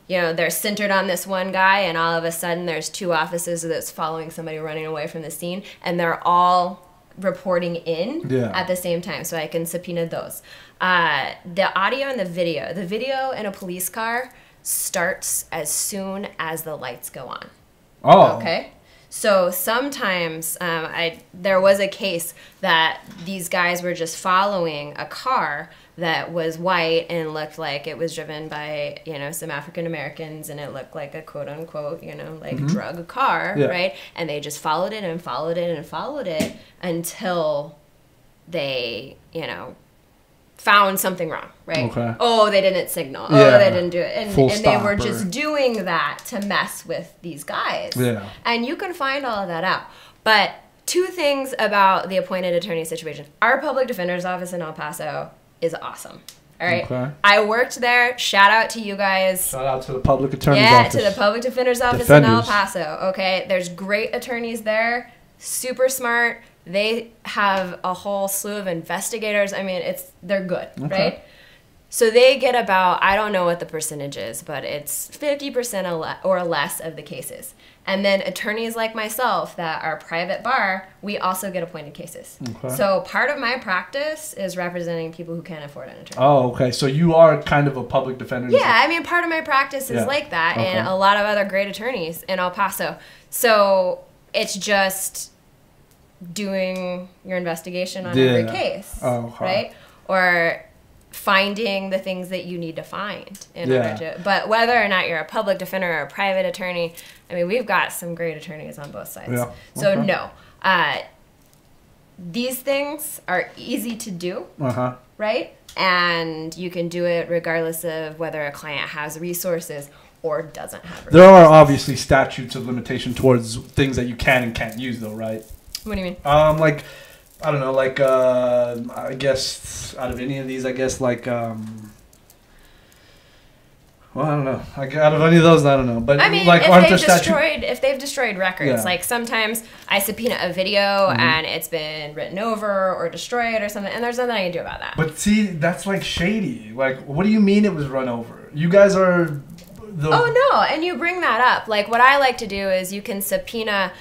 you know, they're centered on this one guy, and all of a sudden there's two officers that's following somebody running away from the scene, and they're all reporting in at the same time, so I can subpoena those. The audio and the video in a police car starts as soon as the lights go on. Oh. Okay. So sometimes there was a case that these guys were just following a car that was white and looked like it was driven by, you know, some African Americans, and it looked like a quote unquote, you know, like drug car, right? And they just followed it and followed it and followed it until they, you know, found something wrong, right? Okay. Oh, they didn't signal. Yeah. Oh, they didn't do it. And Full they were stop just doing that to mess with these guys. Yeah. And you can find all of that out. But two things about the appointed attorney situation. Our public defender's office in El Paso is awesome. All right. Okay. I worked there. Shout out to you guys. Shout out to the public attorney's office. Yeah, to the public defender's office in El Paso. Okay. There's great attorneys there. Super smart. They have a whole slew of investigators. I mean, they're good, right? So they get about, I don't know what the percentage is, but it's 50% or less of the cases. And then attorneys like myself that are private bar, we also get appointed cases. Okay. So part of my practice is representing people who can't afford an attorney. Oh, okay. So you are kind of a public defender. Yeah, I mean, part of my practice is like that, and a lot of other great attorneys in El Paso. So it's just doing your investigation on every case, right? Or finding the things that you need to find in order to. But whether or not you're a public defender or a private attorney, I mean, we've got some great attorneys on both sides. Yeah. So no, these things are easy to do, right? And you can do it regardless of whether a client has resources or doesn't have resources. There are obviously statutes of limitation towards things that you can and can't use, though, right? What do you mean? Like, I don't know, like, I guess, out of any of these, I guess, like, well, I don't know. Like, out of any of those, I don't know. But, I mean, like, if they've destroyed records, like, sometimes I subpoena a video and it's been written over or destroyed or something, and there's nothing I can do about that. But see, that's, like, shady. Like, what do you mean it was run over? You guys are... Oh, no, and you bring that up. Like, what I like to do is you can subpoena...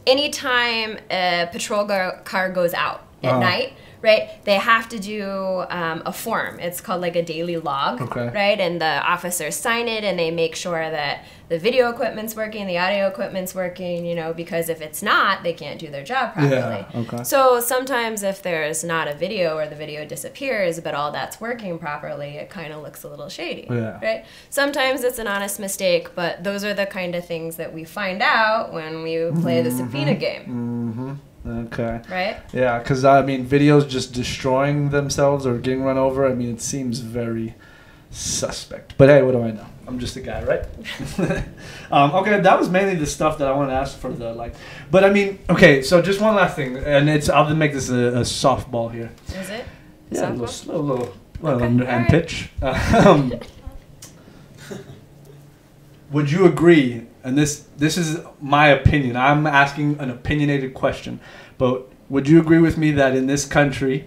anytime a patrol car goes out at night, right, they have to do a form. It's called like a daily log, right? And the officers sign it, and they make sure that the video equipment's working, the audio equipment's working, you know, because if it's not, they can't do their job properly. So sometimes if there's not a video or the video disappears, but all that's working properly, it kind of looks a little shady, right? Sometimes it's an honest mistake, but those are the kind of things that we find out when we play the subpoena game. Okay. Right? Yeah, because, I mean, videos just destroying themselves or getting run over, I mean, it seems very suspect. But, hey, what do I know? I'm just a guy, right? Okay, that was mainly the stuff that I wanted to ask for the, like... But, I mean, okay, so just one last thing, and I'll make this a softball here. Is it? Yeah, softball? a little underhand pitch. Would you agree and this is my opinion. I'm asking an opinionated question, but would you agree with me that in this country,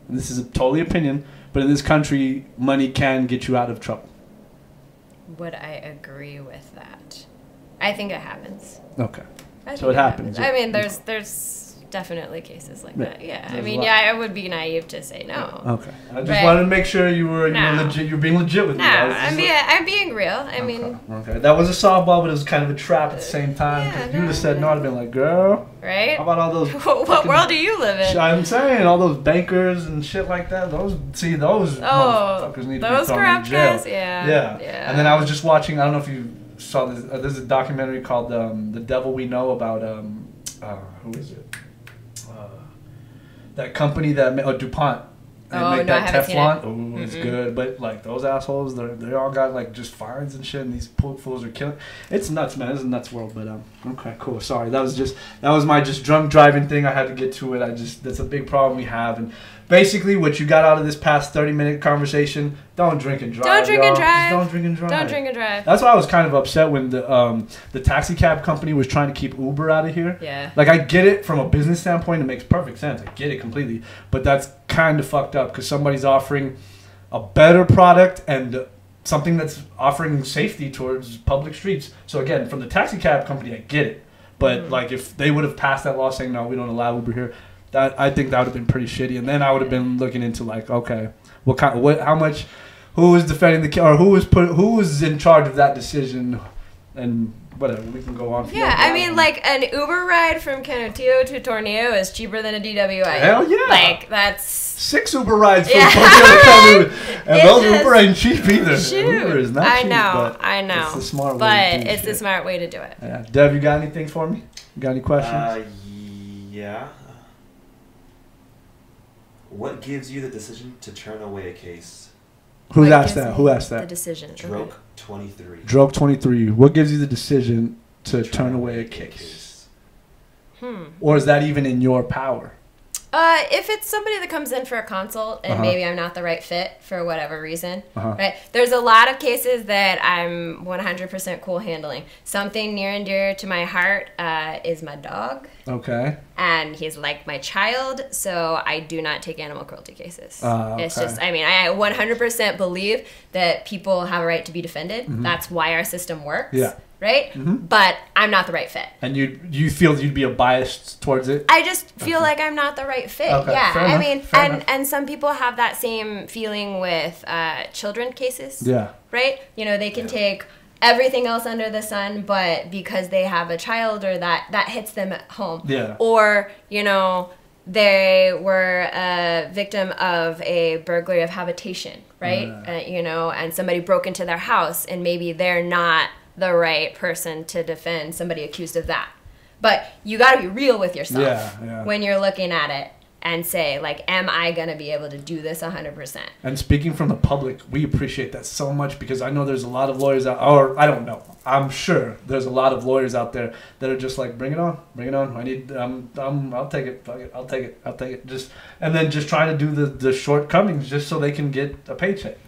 and this is a totally opinion, but in this country, money can get you out of trouble? Would I agree with that? I think it happens. Okay. I So think it happens. I mean, there's definitely cases like that. Yeah. I There's mean, a lot. yeah, I would be naive to say no. Okay. I just Right. wanted to make sure you were No. legit. You're being legit with No, me. I was just I'm being real. I mean, okay. That was a softball, but it was kind of a trap at the same time. Yeah, If you'd no, have said no, I'd have been like, girl, right? how about all those? What fucking- world do you live in? I'm saying all those bankers and shit like that. Those motherfuckers need to be those thrown in corrupt jail. guys? Yeah. Yeah. And then I was just watching. I don't know if you saw this. There's a documentary called "The Devil We Know" about who is it? That company that DuPont. They Oh, make no, I that haven't seen it. Teflon. Oh, it's Mm-mm. good. But like those assholes, they all got like just fines and shit, and these fools are killing. It's nuts, man. It's a nuts world. But okay, cool. Sorry, that was my just drunk driving thing. I had to get to it. That's a big problem we have. And basically, what you got out of this past 30-minute conversation: don't drink and drive. Don't drink and y'all. drive. Just don't drink and drive. Don't drink and drive. That's why I was kind of upset when the taxi cab company was trying to keep Uber out of here. Yeah. Like, I get it from a business standpoint. It makes perfect sense. I get it completely. But that's kind of fucked up because somebody's offering a better product and something that's offering safety towards public streets. So, again, from the taxi cab company, I get it. But, like, if they would have passed that law saying, no, we don't allow Uber here, I think that would have been pretty shitty. And then I would have been looking into, like, okay, how much, who was defending or who was in charge of that decision, and whatever, we can go on. Yeah, I mean, like, an Uber ride from Canutillo to Tornillo is cheaper than a DWI. Hell yeah. Like, that's... 6 Uber rides from Yeah. Tornillo to Canutillo. And It those just- Uber ain't cheap either. Shoot. Uber is not I cheap. know, but I know. It's the smart way But to do it's the shit. smart way to do it. Yeah. Dev, you got anything for me? You got any questions? Yeah. What gives you the decision to turn away a case? Who What asked gives that? me Who asked The that? decision. Okay. Droke 23. Droke 23. What gives you the decision to turn away a case? Or is that even in your power? If it's somebody that comes in for a consult and Uh-huh. maybe I'm not the right fit for whatever reason, Uh-huh. right? There's a lot of cases that I'm 100% cool handling. Something near and dear to my heart is my dog, Okay. and he's like my child, so I do not take animal cruelty cases. It's Okay. just, I mean, I 100% believe that people have a right to be defended. That's why our system works. Yeah. Right? But I'm not the right fit. And you feel you'd be biased towards it? I just feel like I'm not the right fit. Okay, Yeah, fair I enough, mean, fair enough. and some people have that same feeling with children cases. Yeah. Right? You know, they can take everything else under the sun, but because they have a child or that hits them at home. Yeah. Or, you know, they were a victim of a burglary of habitation, right? You know, and somebody broke into their house and maybe they're not the right person to defend somebody accused of that. But you got to be real with yourself when you're looking at it and say, like, am I going to be able to do this 100%? And speaking from the public, we appreciate that so much because I know there's a lot of lawyers out, or I don't know, I'm sure there's a lot of lawyers out there that are just like, bring it on. I need, I'll take it, fuck it, I'll take it, just, and then just trying to do the shortcomings just so they can get a paycheck.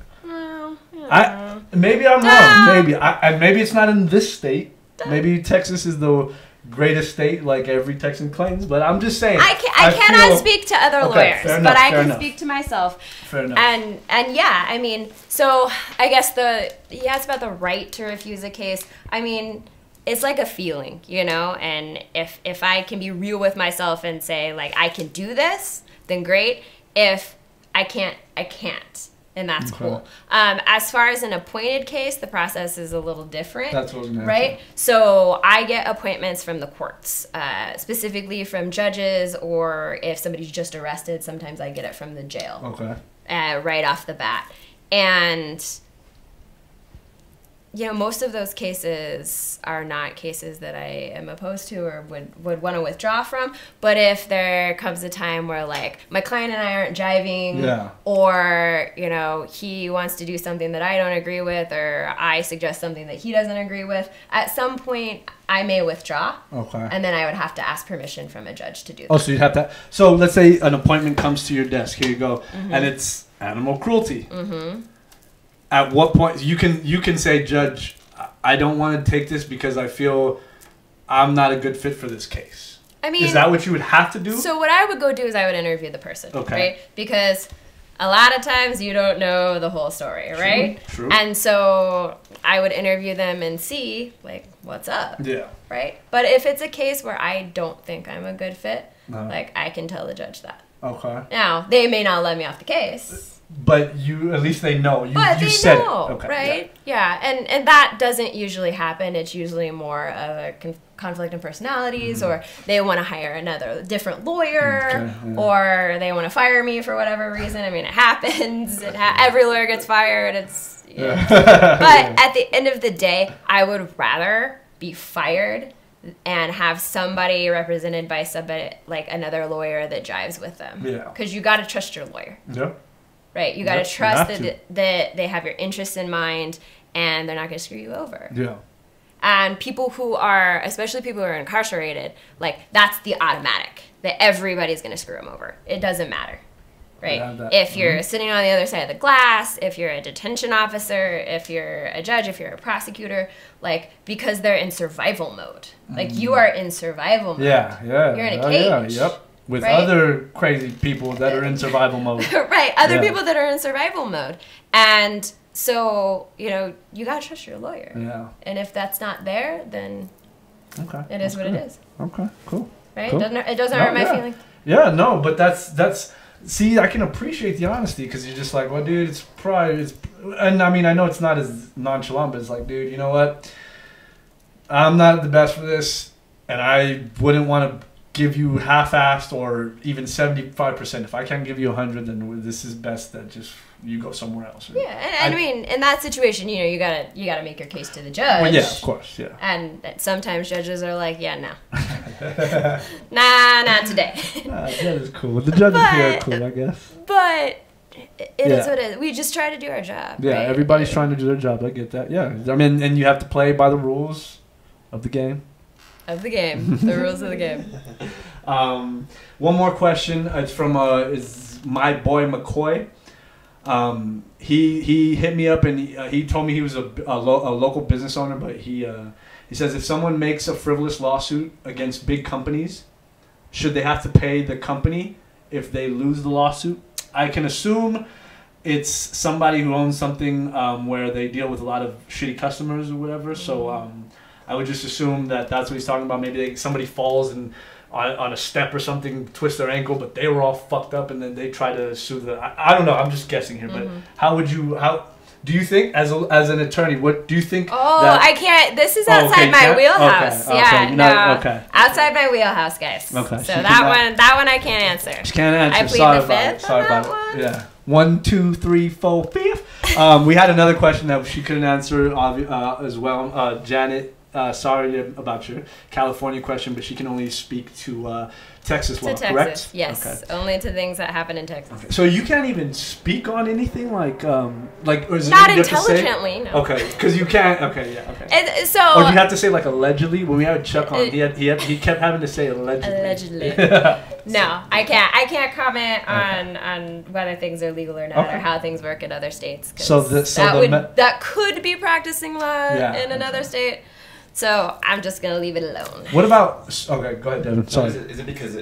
Maybe I'm wrong. Maybe it's not in this state. Maybe Texas is the greatest state, like every Texan claims. But I'm just saying. I cannot speak to other lawyers, fair enough, but I fair can enough. speak to myself. Fair enough. And yeah, I mean, so I guess he asked about the right to refuse a case. I mean, it's like a feeling, you know. And if I can be real with myself and say, like, I can do this, then great. If I can't, I can't. And that's cool. As far as an appointed case, the process is a little different. That's what I was gonna right? ask. So I get appointments from the courts, specifically from judges, or if somebody's just arrested, sometimes I get it from the jail. Okay. Right off the bat. And, you know, most of those cases are not cases that I am opposed to or would want to withdraw from. But if there comes a time where, like, my client and I aren't jiving, or, you know, he wants to do something that I don't agree with, or I suggest something that he doesn't agree with, at some point I may withdraw. Okay. And then I would have to ask permission from a judge to do that. Oh, so you'd have to. So let's say an appointment comes to your desk. Here you go, and it's animal cruelty. At what point you can say, Judge, I don't want to take this because I feel I'm not a good fit for this case. I mean, is that what you would have to do? So what I would go do is I would interview the person, right? Because a lot of times you don't know the whole story, right? True. And so I would interview them and see, like, what's up, Yeah. right? But if it's a case where I don't think I'm a good fit, like, I can tell the judge that. Okay. Now, they may not let me off the case. But you, at least they know. But you they said know, it. Okay, right? Yeah, and that doesn't usually happen. It's usually more of a conflict in personalities, or they want to hire another different lawyer, or they want to fire me for whatever reason. I mean, it happens. Every lawyer gets fired. It's But at the end of the day, I would rather be fired and have somebody represented by somebody like another lawyer that jives with them. Yeah. Because you got to trust your lawyer. Yeah. Right, you got to trust that they have your interests in mind and they're not going to screw you over. Yeah. And people who are, especially people who are incarcerated, like that's the automatic that everybody's going to screw them over. It doesn't matter, right? If you're sitting on the other side of the glass, if you're a detention officer, if you're a judge, if you're a prosecutor, like because they're in survival mode. Like you are in survival mode. Yeah. You're in a cage. Yep. With other crazy people that are in survival mode. Right, other people that are in survival mode. And so, you got to trust your lawyer. Yeah. And if that's not there, then it is what it is. Okay, cool. Right? Cool. It doesn't hurt my feeling. Yeah, no, but that's see, I can appreciate the honesty because you're just like, well, dude, it's probably, and I mean, I know it's not as nonchalant, but it's like, dude, you know what? I'm not the best for this, and I wouldn't want to give you half-assed or even 75%. If I can't give you 100, then this is best that just you go somewhere else. Yeah, and I mean, in that situation, you gotta make your case to the judge. Well, yeah, of course, yeah. And sometimes judges are like, yeah, no, nah, not today. That is cool. The judges here are cool, I guess. But it is what it is. We just try to do our job. Yeah, right? everybody's trying to do their job. I get that. Yeah, I mean, and you have to play by the rules of the game. The rules of the game. One more question. It's from is my boy McCoy. He hit me up and he told me he was a local business owner, but he says if someone makes a frivolous lawsuit against big companies, should they have to pay the company if they lose the lawsuit? I can assume it's somebody who owns something where they deal with a lot of shitty customers or whatever. So I would just assume that that's what he's talking about. Maybe somebody falls and on a step or something, twist their ankle, but they were all fucked up, and then they try to sue the. I don't know. I'm just guessing here, but how do you think as an attorney? What do you think? Oh, I can't. This is outside my wheelhouse. Okay, yeah, okay. Outside my wheelhouse, guys. Okay. So that one I can't answer. She can't answer. I plead Sorry the about fifth it. Sorry on that about one. it. Yeah. 1, 2, 3, 4, 5. We had another question that she couldn't answer as well. Janet. Sorry about your California question, but she can only speak to Texas law, correct? Yes, okay. Only to things that happen in Texas. Okay. So you can't even speak on anything like or is not it intelligently, no. Okay, because you can't. Okay, yeah, okay. So or do you have to say like allegedly? When we had Chuck on, he kept having to say allegedly. Allegedly. No, I can't. I can't comment on whether things are legal or not, or how things work in other states. That could be practicing law in another state. So I'm just gonna leave it alone. What about? Okay, go ahead, Devin. Sorry. Is it because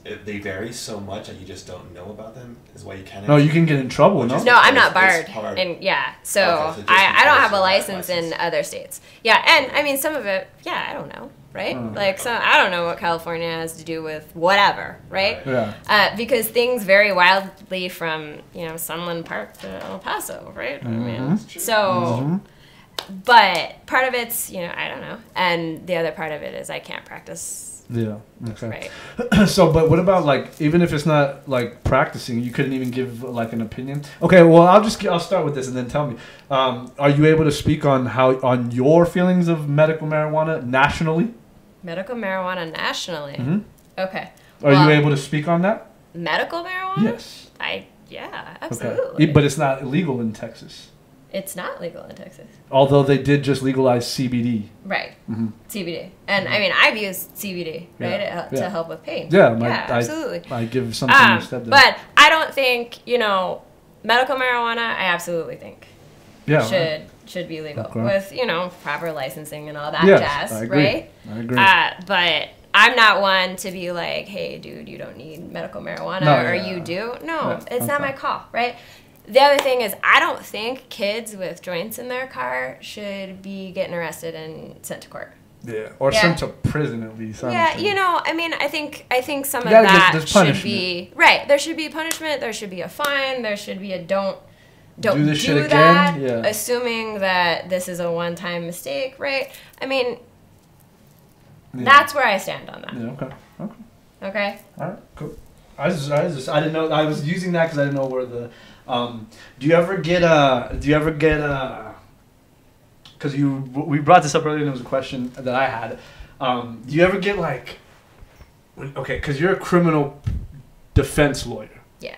they vary so much and you just don't know about them? Is why you can't. No, you can get in trouble. No, I'm not barred, and so I don't have a license in other states. Yeah, and I mean some of it. Yeah, I don't know. Right? I don't know what California has to do with whatever, right? Yeah. Because things vary wildly from, Sunland Park to El Paso, right? I mean, so, but part of it's, I don't know. And the other part of it is I can't practice. Yeah. Okay. Right. So, but what about like, even if it's not like practicing, you couldn't even give like an opinion? Okay. Well, I'll start with this and then tell me, are you able to speak on your feelings of medical marijuana nationally? Medical marijuana nationally? Mm-hmm. Okay. Are you able to speak on that? Medical marijuana? Yes. Yeah, absolutely. Okay. But it's not illegal in Texas. It's not legal in Texas. Although they did just legalize CBD. Right. Mm-hmm. CBD. And I mean, I've used CBD, right, to help with pain. Yeah, absolutely. I give something a step there. But I don't think, medical marijuana, I absolutely think should be legal Okay. with, you know, proper licensing and all that Yes, jazz, I agree. right? I agree. But I'm not one to be like, hey, dude, you don't need medical marijuana, No, or yeah. you do. No, Yeah, it's not okay. my call, right? The other thing is, I don't think kids with joints in their car should be getting arrested and sent to court. Yeah, or Yeah. sent to prison at least. I Yeah, don't think. you know, I mean, I think some of You gotta get- that there's should punishment. be right. There should be punishment. There should be a fine. There should be a don't Do this shit that. again? Yeah. Assuming that this is a one-time mistake, right? I mean, Yeah. that's where I stand on that. Yeah, okay. Okay. All right, cool. I didn't know. I was using that because I didn't know where the. Do you ever get because we brought this up earlier and it was a question that I had. Do you ever get like, okay, because you're a criminal defense lawyer. Yeah.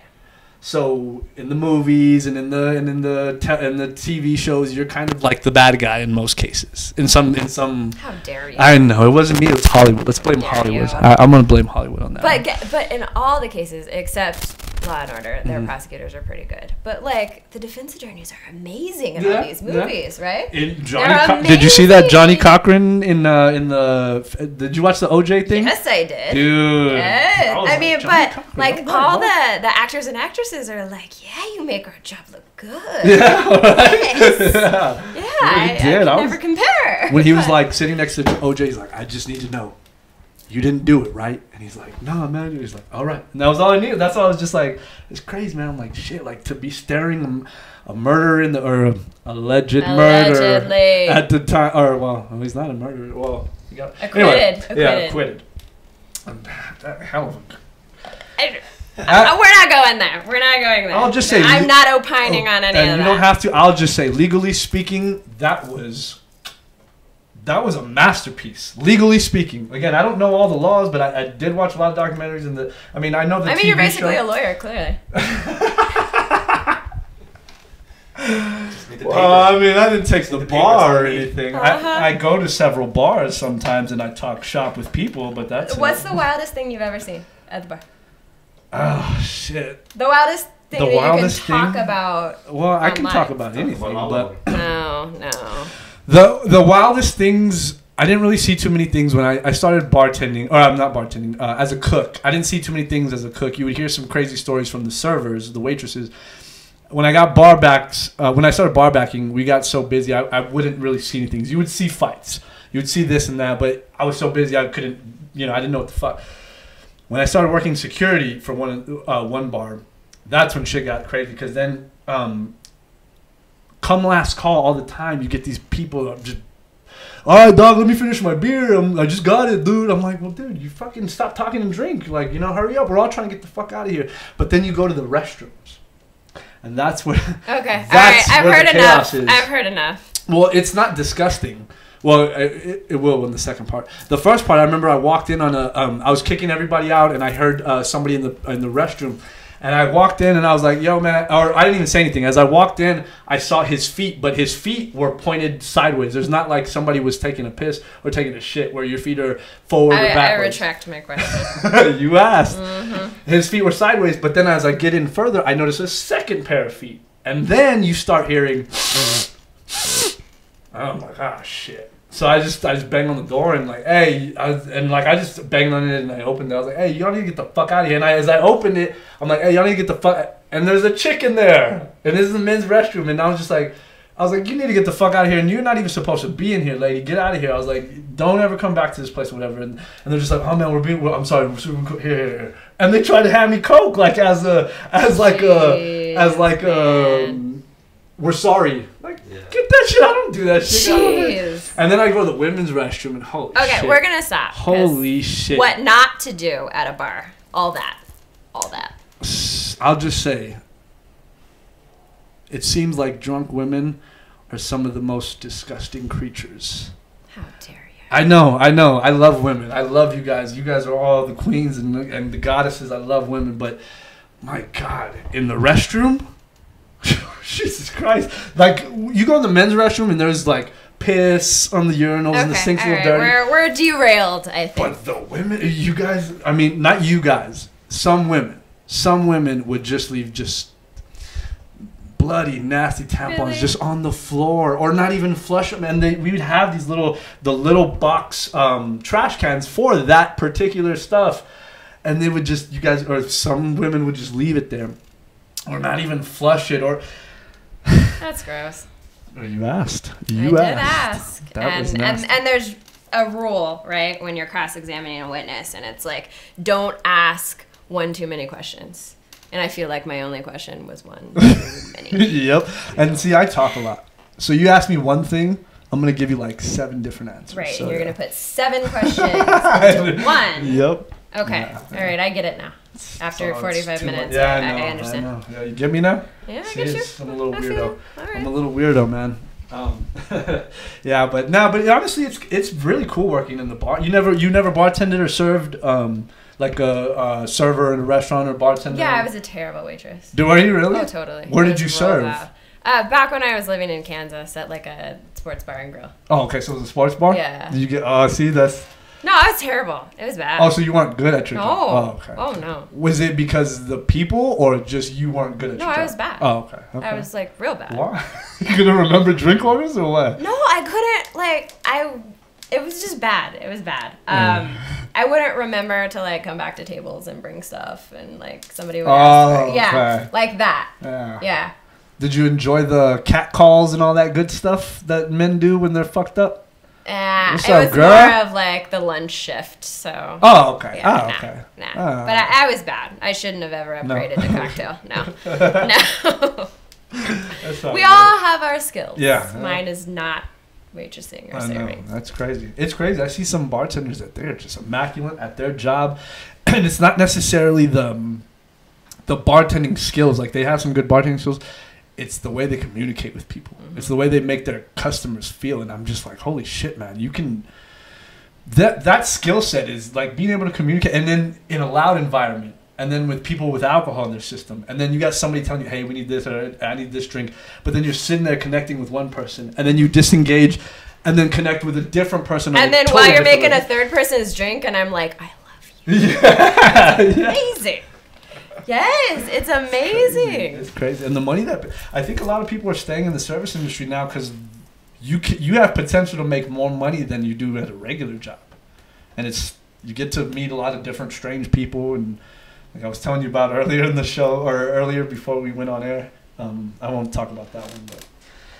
So in the movies and in the TV shows, you're kind of like the bad guy in most cases. In some. How dare you? I know it wasn't me. It was Hollywood. Let's blame Dare Hollywood. you. I'm gonna blame Hollywood on that. But in all the cases except Law and Order, their prosecutors are pretty good. But like the defense attorneys are amazing in all Yeah, these yeah. movies, right? In They're did you see that Johnny amazing. Cochran in the? Did you watch the OJ thing? Yes, I did. Dude. Yes. was I mean, Johnny but Cochran, like oh my all God. the actors and actresses are like, yeah, you make our job look good. Yeah, right? Yes. Yeah. Yeah, Well, he I did. can I was- never compare. When he was But- like sitting next to OJ, he's like, I just need to know, you didn't do it, right? And he's like, no, man. He's like, all right. And that was all I knew. That's all I was just like, it's crazy, man. I'm like, shit, like to be staring a murder or a alleged murder Allegedly. at the time, or well, he's not a murderer. Well, he got Acquitted. Yeah, Acquitted. That hell of a. We're not going there. We're not going there. I'll just say- I'm not opining on any and of you that. don't have to. I'll just say, legally speaking, that was a masterpiece. Legally speaking, again, I don't know all the laws, but I did watch a lot of documentaries. I mean, I know the. I mean, TV you're basically show. a lawyer, clearly. Just need the Well, paper. I mean, I didn't take the The bar or papers, I mean. anything. Uh-huh. I go to several bars sometimes and I talk shop with people, but that's What's it. the wildest thing you've ever seen at the bar? Oh shit. The wildest thing The that wildest you can talk thing? about. Well, I can Online. talk about anything, but No. the wildest things. I didn't really see too many things when I started bartending, or I'm not bartending, as a cook. I didn't see too many things as a cook. You would hear some crazy stories from the servers, the waitresses. When I got bar backed, when I started bar backing, we got so busy, I wouldn't really see any things. You would see fights. You would see this and that, but I was so busy I couldn't, I didn't know what the fuck. When I started working security for one bar, that's when shit got crazy, because then come last call all the time, you get these people that just, all right, dog, let me finish my beer. I just got it, dude. I'm like, well, dude, you fucking stop talking and drink. Like, hurry up. We're all trying to get the fuck out of here. But then you go to the restrooms. And that's where... Okay. All right. That's I've where heard the chaos enough. is. I've heard enough. Well, it's not disgusting. Well, it will in the second part. The first part, I remember I walked in on I was kicking everybody out, and I heard somebody in the restroom. And I walked in, and I was like, yo, man. Or I didn't even say anything. As I walked in, I saw his feet, but his feet were pointed sideways. There's not like somebody was taking a piss or taking a shit where your feet are forward or I backwards. retract my question. You asked. His feet were sideways, but then as I get in further, I notice a second pair of feet. And then you start hearing... I'm like, ah, shit. So I just banged on the door and like, hey, I just banged on it and I opened it. I was like, hey, y'all need to get the fuck out of here. And as I opened it, I'm like, hey, y'all need to get the fuck. And there's a chick in there, and this is the men's restroom. And I was like, you need to get the fuck out of here. And you're not even supposed to be in here, lady. Get out of here. I was like, don't ever come back to this place or whatever. And they're just like, oh man, I'm sorry, here. And they tried to hand me coke like we're sorry. Like, Yeah. get that shit. I don't do that shit. Jeez. And then I go to the women's restroom and holy shit. Okay, we're gonna stop. 'cause Holy shit. What not to do at a bar? All that. I'll just say, it seems like drunk women are some of the most disgusting creatures. How dare you? I know. I love women. I love you guys. You guys are all the queens and the goddesses. I love women. But, my God, in the restroom? Jesus Christ. Like, you go in the men's restroom and there's, like, piss on the urinals and the sinks all are right. dirty. We're derailed, I think. But the women, you guys, I mean, not you guys. Some women would just leave just bloody, nasty tampons Really? just on the floor, or not even flush them. And we would have these little box trash cans for that particular stuff, and they would just, you guys, or some women would just leave it there, or not even flush it, or. That's gross. You asked. I did ask. That was nasty. And there's a rule, right, when you're cross-examining a witness, and it's like, don't ask one too many questions. And I feel like my only question was one too many. Yep. And see, I talk a lot. So you ask me one thing, I'm going to give you like 7 different answers. Right, so, and you're going to put 7 questions into one. Yep. Okay. Yeah. All right, I get it now. After Oh, 45 it's too minutes, much. Yeah, I understand. I know. Yeah, you get me now? Yeah, I See, get you. I'm a little I feel weirdo. you. All right. I'm a little weirdo, man. Yeah, but honestly, it's really cool working in the bar. You never bartended or served like a server in a restaurant or bartender? Yeah, I was a terrible waitress. Were you really? Oh, totally. Where It did was you real serve? bad. Back when I was living in Kansas at like a sports bar and grill. Oh, okay. So it was a sports bar. Yeah. Did you get? Oh, see, that's. No, I was terrible. It was bad. Oh, so you weren't good at your No. job? Oh, okay. Oh, no. Was it because the people, or just you weren't good at No, your job? I was bad. Oh, okay. I was like real bad. Why? You couldn't remember drink orders or what? No, I couldn't. It was just bad. It was bad. I wouldn't remember to like come back to tables and bring stuff, and like somebody would ask for, okay. like that. Yeah. Yeah. Did you enjoy the cat calls and all that good stuff that men do when they're fucked up? What's It up, was girl? more of like the lunch shift, so. Oh, okay. Yeah, oh, nah, okay. Nah. Oh. But I was bad. I shouldn't have ever No. upgraded to cocktail. No. No. That's all We good. all have our skills. Yeah. Mine is not waitressing or I know. serving. That's crazy. It's crazy. I see some bartenders that they're just immaculate at their job, and it's not necessarily the bartending skills. Like, they have some good bartending skills. It's the way they communicate with people. Mm-hmm. It's the way they make their customers feel. And I'm just like, holy shit, man! You can. That skill set is like being able to communicate, and then in a loud environment, and then with people with alcohol in their system, and then you got somebody telling you, hey, we need this, or I need this drink, but then you're sitting there connecting with one person, and then you disengage, and then connect with a different person. And then while you're making a third person's drink, and I'm like, I love you. Yeah. Amazing. Yes, it's amazing. It's crazy, and the money that I think a lot of people are staying in the service industry now because you have potential to make more money than you do at a regular job, and you get to meet a lot of different strange people, and like I was telling you about earlier in the show, or earlier before we went on air. I won't talk about that one, but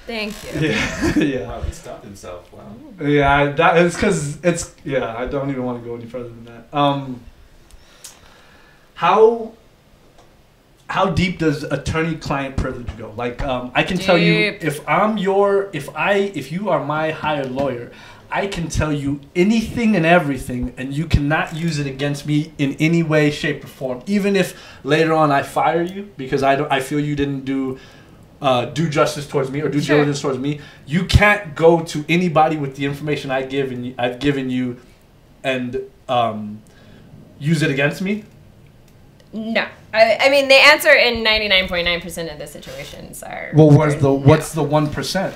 Thank you. yeah, yeah. Wow, he stopped himself. Wow. Yeah, that is because it's I don't even want to go any further than that. How deep does attorney-client privilege go? Like, I can tell you, Deep. if you are my hired lawyer, I can tell you anything and everything, and you cannot use it against me in any way, shape, or form. Even if later on I fire you because I feel you didn't do justice towards me or due Sure. diligence towards me, you can't go to anybody with the information I've given you, and use it against me. No. I mean, the answer in 99.9% of the situations are. Well, are what's the 1%?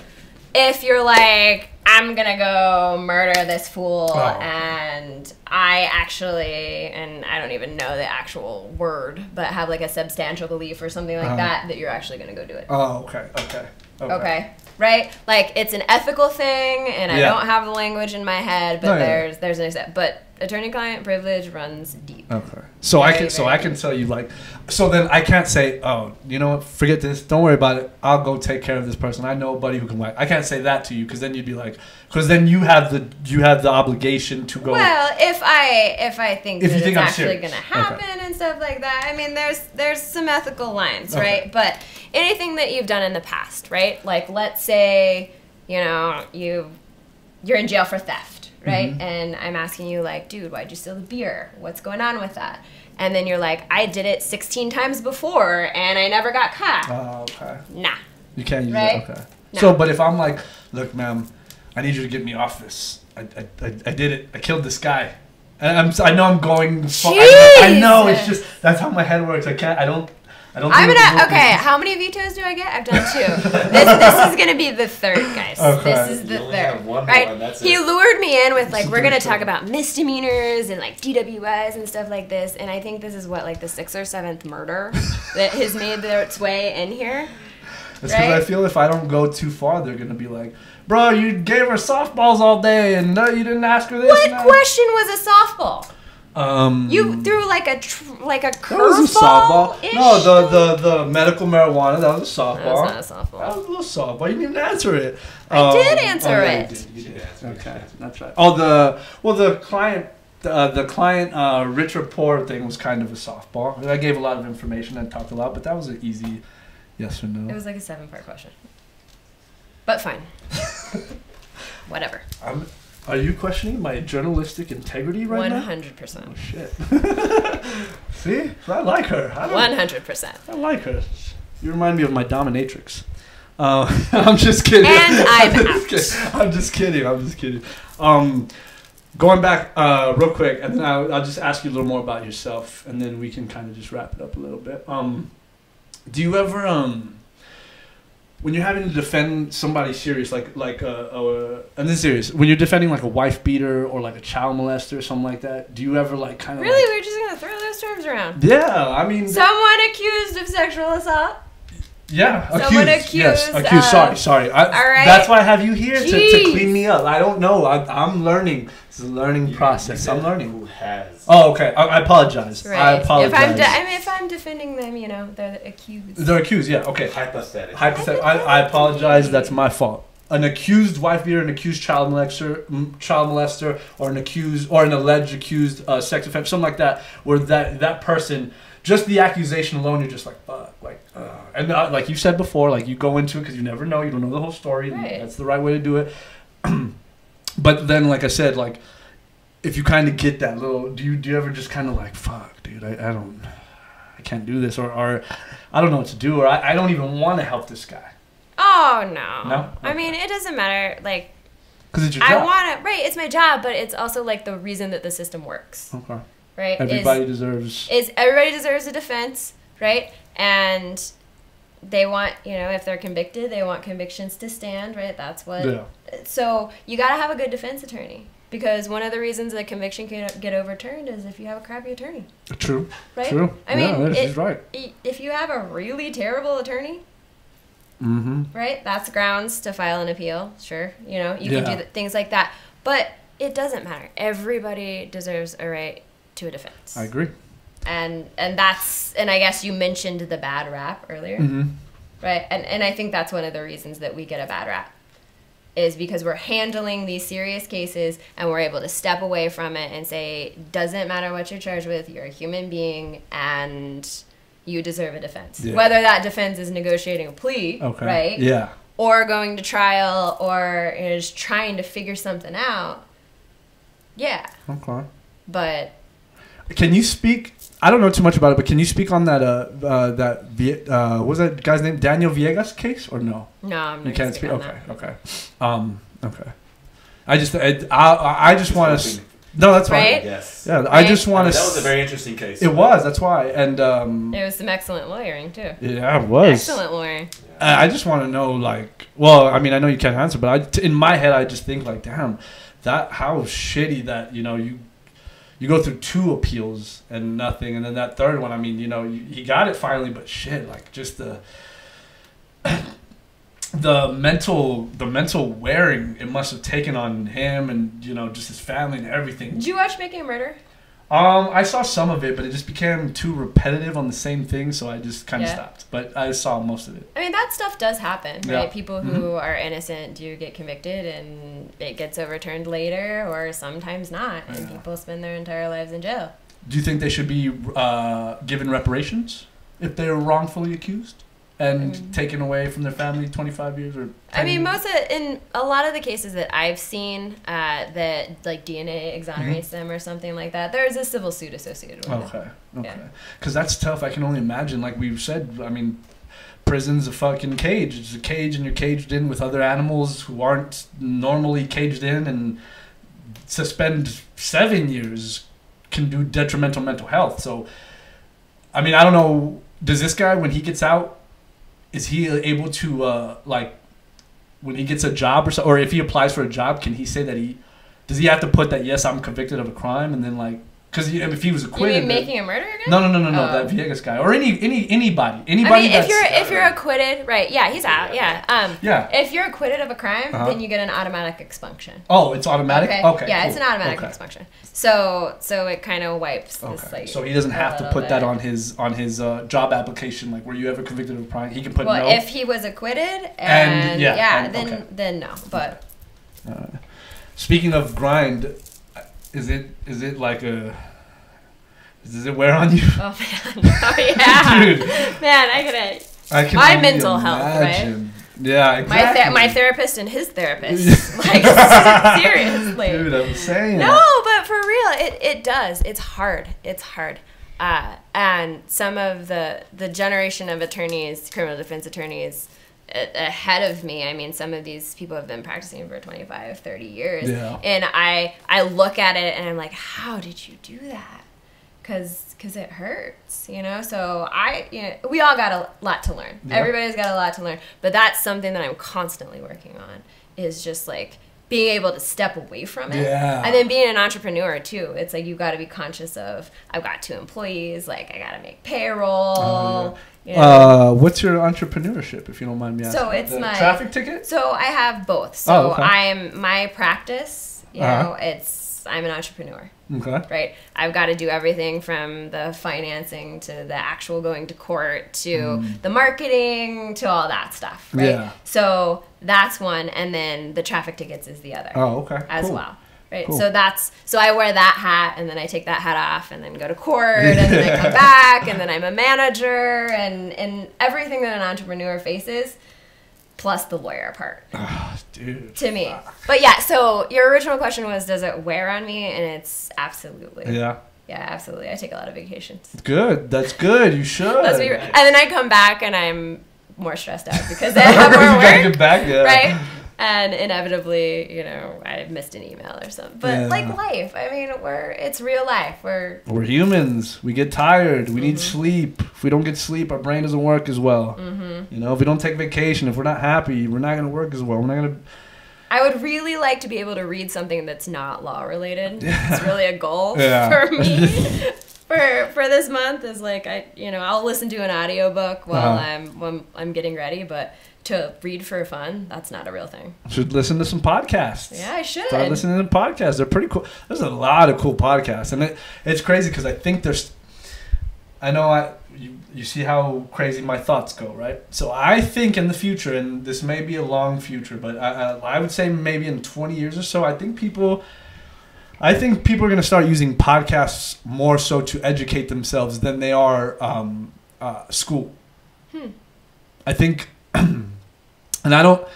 If you're like, I'm gonna go murder this fool, Oh. and I actually, and I don't even know the actual word, but have like a substantial belief or something like that you're actually gonna go do it. Oh, okay. Okay. Right? Like, it's an ethical thing, and I Yeah. don't have the language in my head, but No, yeah. there's an exception. But attorney-client privilege runs deep. Okay. So I can Very tell you, like, so then I can't say, oh, you know what, forget this, don't worry about it, I'll go take care of this person, I know a buddy who can whack. I can't say that to you because then you'd be like, because then you have the obligation to go. Well, if I think If that you think it's I'm actually serious. going to happen and stuff like that, I mean, there's some ethical lines, Okay. right? But anything that you've done in the past, right? Like, let's say, you know, you're in jail for theft, right? Mm-hmm. And I'm asking you, like, dude, why'd you steal the beer? What's going on with that? And then you're like, I did it 16 times before, and I never got caught. Oh, okay. Nah. You can't use Right? it. Okay. No. So, but if I'm like, look, ma'am, I need you to get me off this. I did it. I killed this guy. And I know I'm going. I know it's just that's how my head works. I don't. I'm think gonna. it's- Okay, how many vetoes do I get? I've done 2. This is gonna be the 3rd, guys. Okay. This is the You only 3rd. have one Right? more, that's He it. lured me in with like, This we're is gonna the talk third. about misdemeanors and like DWIs and stuff like this. And I think this is what, like, the 6th or 7th murder that has made its way in here. It's because I feel if I don't go too far, they're gonna be like, "Bro, you gave her softballs all day, and no, you didn't ask her this." What question was a softball? You threw like a curveball. No, the medical marijuana, that was a softball. That was not a softball. That was a little softball. You didn't even answer it. I did answer it. You did. Okay, that's right. Oh, the client rich or poor thing was kind of a softball. I gave a lot of information and talked a lot, but that was an easy yes or no. It was like a 7-part question. But fine. Whatever. Are you questioning my journalistic integrity right now? 100%. Oh, shit. See? I like her. 100%. I like her. You remind me of my dominatrix. I'm just kidding. And I'm just kidding. Going back real quick, and then I'll just ask you a little more about yourself, and then we can kind of just wrap it up a little bit. Do you ever when you're having to defend somebody serious, and this serious, when you're defending like a wife beater or like a child molester or something like that, do you ever like kind of really? We're just gonna throw those terms around. Yeah, I mean, someone accused of sexual assault. Yeah, someone accused. Yes, accused. Sorry. All right. That's why I have you here to clean me up. I don't know. I'm learning. It's a learning process. I'm learning. Who has? Oh, okay. I apologize. Right. I apologize. If I'm defending them, they're accused. They're accused. Yeah. Okay. Hypothetical. I apologize. That's my fault. An accused wife beater, an accused child molester, or an alleged accused sex offender, something like that, where that person. Just the accusation alone, you're just like, fuck, and like you said before, like you go into it because you never know, you don't know the whole story. Right. That's the right way to do it. But then, like I said, like if you kind of get that little, do you ever just kind of like, fuck, dude, I can't do this, or I don't know what to do, or I don't even want to help this guy. Oh no. No. Okay. I mean, it doesn't matter, like. Because it's your job. I want to, right? It's my job, but it's also like the reason that the system works. Okay. Right? Everybody deserves a defense, right? And they want, if they're convicted, they want convictions to stand, right? That's what. Yeah. So you got to have a good defense attorney, because one of the reasons that conviction can get overturned is if you have a crappy attorney. True. Right? True. I mean, she's right. If you have a really terrible attorney, right? That's grounds to file an appeal. Sure, you can do things like that, but it doesn't matter. Everybody deserves a right to a defense. I agree. And I guess you mentioned the bad rap earlier, right? And I think that's one of the reasons that we get a bad rap, is because we're handling these serious cases and we're able to step away from it and say, doesn't matter what you're charged with, you're a human being and you deserve a defense. Yeah. Whether that defense is negotiating a plea, right? Yeah. Or going to trial, or just trying to figure something out. Yeah. Okay. But can you speak? I don't know too much about it, but can you speak on that what was that guy's name? Daniel Villegas case, or no? No, I'm not. You can't speak. Okay. Okay. I just want to. No, that's fine. Right? Yes. Yeah, right? I just want to. That was a very interesting case. It was. That's why, and there was some excellent lawyering too. Yeah, it was excellent lawyering. I just want to know, like, well, I mean, I know you can't answer, but in my head, I just think like, damn, how shitty that you go through 2 appeals and nothing, and then that third one, I mean, he got it finally, but shit, like just the mental wearing it must have taken on him, and just his family and everything. Did you watch Making a Murder? I saw some of it, but it just became too repetitive on the same thing, so I just kind of stopped. But I saw most of it. I mean, that stuff does happen, right? Yeah. People who are innocent do get convicted, and it gets overturned later, or sometimes not, and people spend their entire lives in jail. Do you think they should be given reparations if they were wrongfully accused and taken away from their family 25 years or 10 years? In a lot of the cases that I've seen that like DNA exonerates them or something like that, there's a civil suit associated with it. Okay. Because that's tough. I can only imagine, like we've said, I mean, prison's a fucking cage. It's a cage, and you're caged in with other animals who aren't normally caged in, and suspend 7 years can do detrimental mental health. So, I mean, I don't know, does this guy, when he gets out, is he able to, when he gets a job or if he applies for a job, can he say that does he have to put that, yes, I'm convicted of a crime, and then, like, Because if he was You acquitted, mean making a murderer again? no, that Villegas guy or anybody. I mean, if you're acquitted, right? Yeah, he's out. Yeah. Yeah. If you're acquitted of a crime, then you get an automatic expunction. Oh, it's automatic. Okay. Yeah, cool. it's an automatic expunction. So it kind of wipes the site. So he doesn't have to put that on his job application. Like, were you ever convicted of a crime? He can put no. Well, if he was acquitted, then no. But speaking of grind, is it like a? Does it wear on you? Oh man, oh yeah, dude. Man, I can my mental imagine. health, right? Yeah, exactly. My therapist and his therapist, like seriously. Dude, I'm saying. No, but for real, it does. It's hard. And some of the generation of attorneys, criminal defense attorneys ahead of me, I mean, some of these people have been practicing for 25, 30 years. Yeah. And I look at it and I'm like, how did you do that? Because it hurts, you know? So we all got a lot to learn. Yeah. Everybody's got a lot to learn. But that's something that I'm constantly working on, is just like being able to step away from it. Yeah. And then being an entrepreneur too. It's like, you've got to be conscious of, I've got 2 employees, like I got to make payroll. Oh, yeah. You know? What's your entrepreneurship, if you don't mind me asking? So it's the my traffic ticket? So I have both. So okay. I'm my practice, you know, I'm an entrepreneur. Okay. Right? I've got to do everything from the financing to the actual going to court to the marketing to all that stuff. Right? Yeah. So that's one, and then the traffic tickets is the other. Oh, okay. As well. Right. Cool. So I wear that hat, and then I take that hat off, and then go to court, and then I come back, and then I'm a manager, and everything that an entrepreneur faces, plus the lawyer part. Oh, dude. To me. But yeah, so your original question was, does it wear on me? And it's absolutely. Yeah. Yeah, absolutely. I take a lot of vacations. Good. That's good. You should. And then I come back and I'm more stressed out because I have more work. Gotta get back, yeah. Right? And inevitably, you know, I missed an email or something. But like life, I mean, it's real life. We're humans. We get tired. We need sleep. If we don't get sleep, our brain doesn't work as well. You know, if we don't take vacation, if we're not happy, we're not going to work as well. We're not going to. I would really like to be able to read something that's not law related. It's really a goal for me. For this month is like I'll listen to an audiobook while I'm getting ready, but to read for fun, that's not a real thing. Should listen to some podcasts. Yeah, I should. Start listening to podcasts. They're pretty cool. There's a lot of cool podcasts, and it's crazy because I think you see how crazy my thoughts go, right? So I think in the future, and this may be a long future, but I would say maybe in 20 years or so, I think people are going to start using podcasts more so to educate themselves than they are school. I think, and I know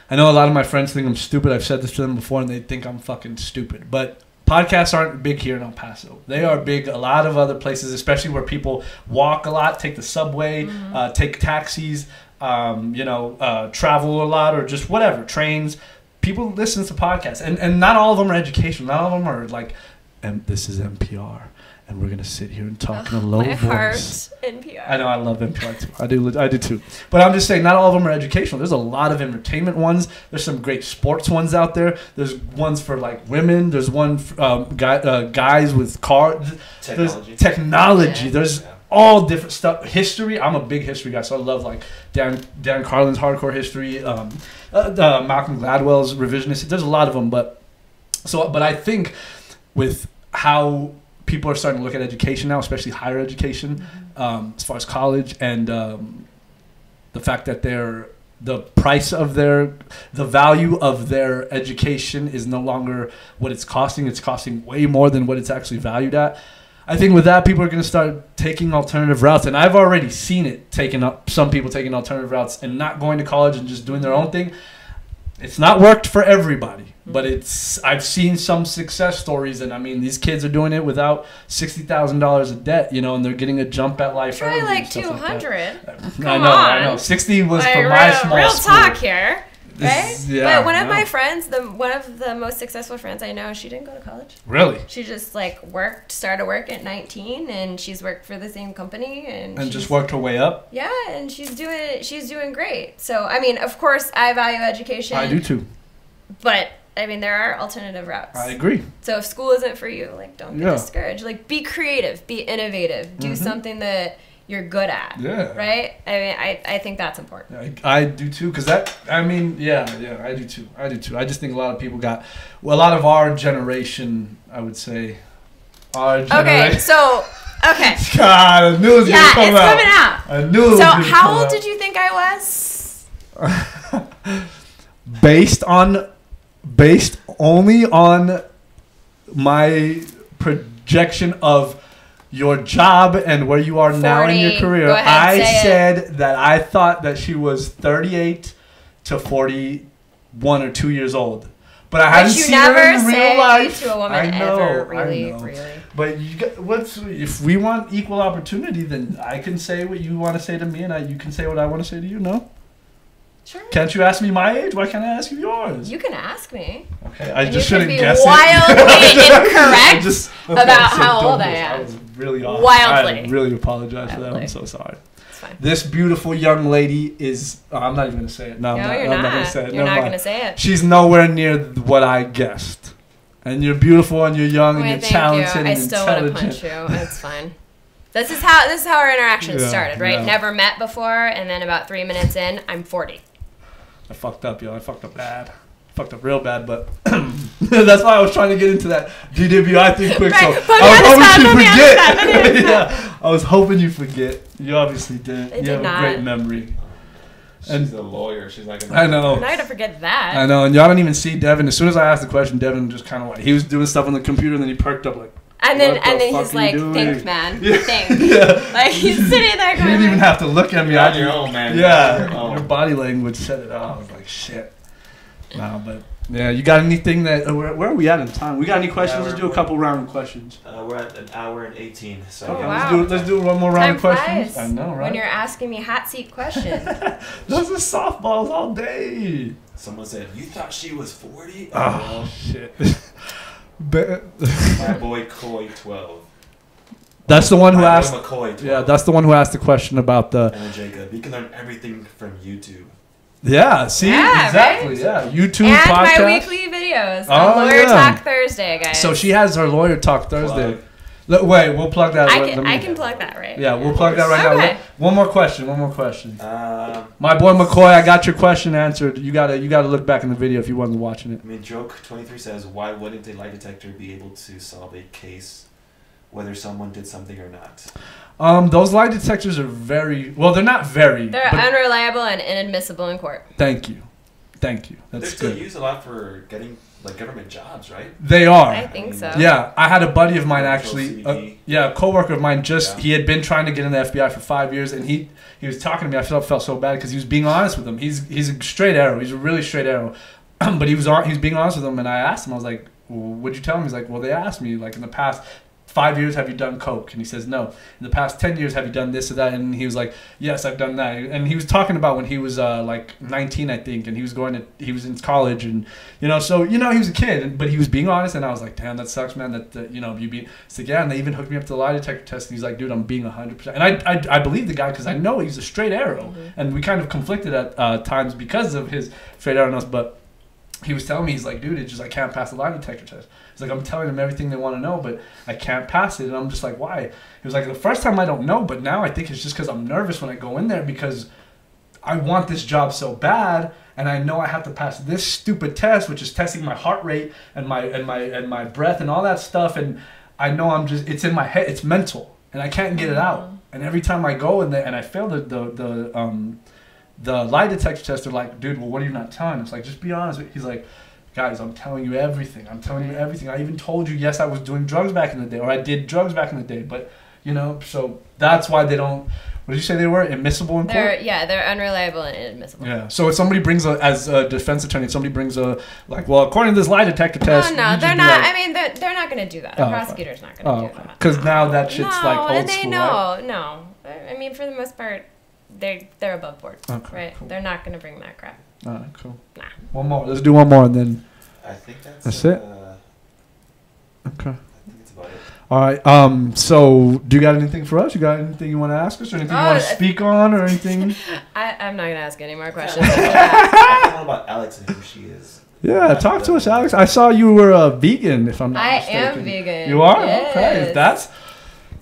a lot of my friends think I'm stupid. I've said this to them before, and they think I'm fucking stupid. But podcasts aren't big here in El Paso. They are big a lot of other places, especially where people walk a lot, take the subway, take taxis, travel a lot, or just whatever, trains. People listen to podcasts, and not all of them are educational. Not all of them are like, this is NPR, and we're gonna sit here and talk in a low voice. Heart, NPR. I know, I love NPR too. I do too. But I'm just saying, not all of them are educational. There's a lot of entertainment ones. There's some great sports ones out there. There's ones for like women. There's one for, guys with cars. There's technology. There's all different stuff. History. I'm a big history guy, so I love like Dan Carlin's hardcore history. Malcolm Gladwell's revisionist. There's a lot of them, but I think with how people are starting to look at education now, especially higher education, as far as college, and the fact that the value of their education is no longer what it's costing. It's costing way more than what it's actually valued at. I think with that, people are going to start taking alternative routes, and I've already seen it some people taking alternative routes and not going to college and just doing their own thing. It's not worked for everybody, but I've seen some success stories, and I mean, these kids are doing it without $60,000 of debt, and they're getting a jump at life. Try like 200. I know. 60 was for my small real school. Talk here. Right? But one of my friends, one of the most successful friends I know, she didn't go to college. Really? She just started work at 19, and she's worked for the same company, and just worked her way up. Yeah, and she's doing great. So I mean, of course, I value education. I do too. But I mean, there are alternative routes. I agree. So if school isn't for you, like, don't get discouraged. Like, be creative, be innovative, do something that you're good at. Yeah. Right? I mean, I think that's important. I do too, because I do too. I just think a lot of people a lot of our generation, I would say, Okay, so, okay. God, I knew it was going to come out. Coming out. I knew it was So going to come out. how old did you think I was? Based only on my projection of your job and where you are now in your career, Go ahead, I said that I thought that she was 38 to 41 or 2 years old. But I hadn't seen her in real life. To a woman I know, ever, really. But if we want equal opportunity, then I can say what you want to say to me, and you can say what I want to say to you. No. Sure. Can't you ask me my age? Why can't I ask you yours? You can ask me. Okay, I just shouldn't guess it. Wildly incorrect about how old I am. I was really off. Wildly. I really apologize for that. I'm so sorry. It's fine. This beautiful young lady is. I'm not even going to say it. No, you're I'm not going to say it. You're not going to say it. She's nowhere near what I guessed. And you're beautiful, and you're young, and you're talented, and I still want to punch you. It's fine. This is how our interaction started, right? Yeah. Never met before, and then about 3 minutes in, I'm 40. I fucked up, yo. I fucked up bad. Fucked up real bad, but that's why I was trying to get into that DWI thing quick. Right. So I was hoping you forget. You obviously didn't. You have a great memory. She's a lawyer. She's not gonna. I know. I'm not gonna forget that. I know, and y'all don't even see Devin. As soon as I asked the question, Devin just kind of like he was doing stuff on the computer, and then he perked up like. And then he's like, "Think, man, think." Like he's sitting there going. You didn't even have to look at me. You're on your own, man. Yeah, your body language said it all. I was like, shit. No, but yeah, you got anything that? Where are we at in time? We got any questions? Let's do a couple round of questions. We're at an hour and 18. So wow. Let's do one more round of questions. Flies I know, right? When you're asking me hot seat questions. Those are softballs all day. Someone said, "You thought she was 40?" Oh shit. My boy Coy 12. That's the one who asked. McCoy 12. Yeah, that's the one who asked the question about the. And Jacob, you can learn everything from YouTube. Yeah, see, exactly. Right? Yeah, YouTube and podcast. My weekly videos on Lawyer Talk Thursday, guys. So she has her Lawyer Talk Thursday. Wait, we'll plug that. I can plug that, right? Yeah, we'll plug that right now. One more question. My boy McCoy, I got your question answered. You gotta look back in the video if you wasn't watching it. I mean, Joke 23 says, "Why wouldn't a lie detector be able to solve a case, whether someone did something or not?" Those lie detectors are they're not very. They're unreliable and inadmissible in court. Thank you. That's They're still used a lot for getting like government jobs, right? They are. I think so. Yeah, I had a buddy of mine actually. A coworker of mine he had been trying to get in the FBI for 5 years, and he was talking to me. I felt so bad because he was being honest with him. He's a straight arrow. He's a really straight arrow, but he was being honest with him. And I asked him, I was like, well, "What'd you tell him?" He's like, "Well, they asked me like in the past 5 years, have you done coke?" And he says, "No." "In the past 10 years, have you done this or that?" And he was like, "Yes, I've done that." And he was talking about when he was like 19, I think, and he was in college, and he was a kid, but he was being honest. And I was like, "Damn, that sucks, man. That you be." It's like, yeah, and they even hooked me up to the lie detector test. And he's like, "Dude, I'm being 100%." And I believe the guy because I know he's a straight arrow, and we kind of conflicted at times because of his straight arrowness, but. He was telling me, he's like, "Dude, it's just I can't pass the lie detector test." He's like, "I'm telling them everything they want to know, but I can't pass it." And I'm just like, "Why?" He was like, "The first time I don't know, but now I think it's just because I'm nervous when I go in there because I want this job so bad, and I know I have to pass this stupid test, which is testing my heart rate and my breath and all that stuff, and I know it's in my head, it's mental, and I can't get it out. And every time I go in there and I fail the lie detector test, they're like, "Dude, well, what are you not telling us? Like, just be honest." He's like, "Guys, I'm telling you everything. I even told you, yes, I was doing drugs back in the day, or I did drugs back in the day, but, so that's why they don't." What did you say they were? Admissible in court? They're unreliable and inadmissible. Yeah. So if somebody brings as a defense attorney, according to this lie detector test. No, they're not. I mean, they're not going to do that. The prosecutor's not going to do that. Because now that shit's like old school. No. I mean, for the most part, they're above board, right? Cool. They're not going to bring that crap. All right, cool. Nah. One more. Let's do one more, and then. I think that's it. Okay. I think it's about it. All right. So, do you got anything for us? You got anything you want to ask us, or anything you want to speak on, or anything? I'm not going to ask any more questions. I don't know about Alex and who she is. Yeah, talk to us, Alex. I saw you were a vegan, if I'm not I mistaken. am vegan. You are? Yes. Okay. That's...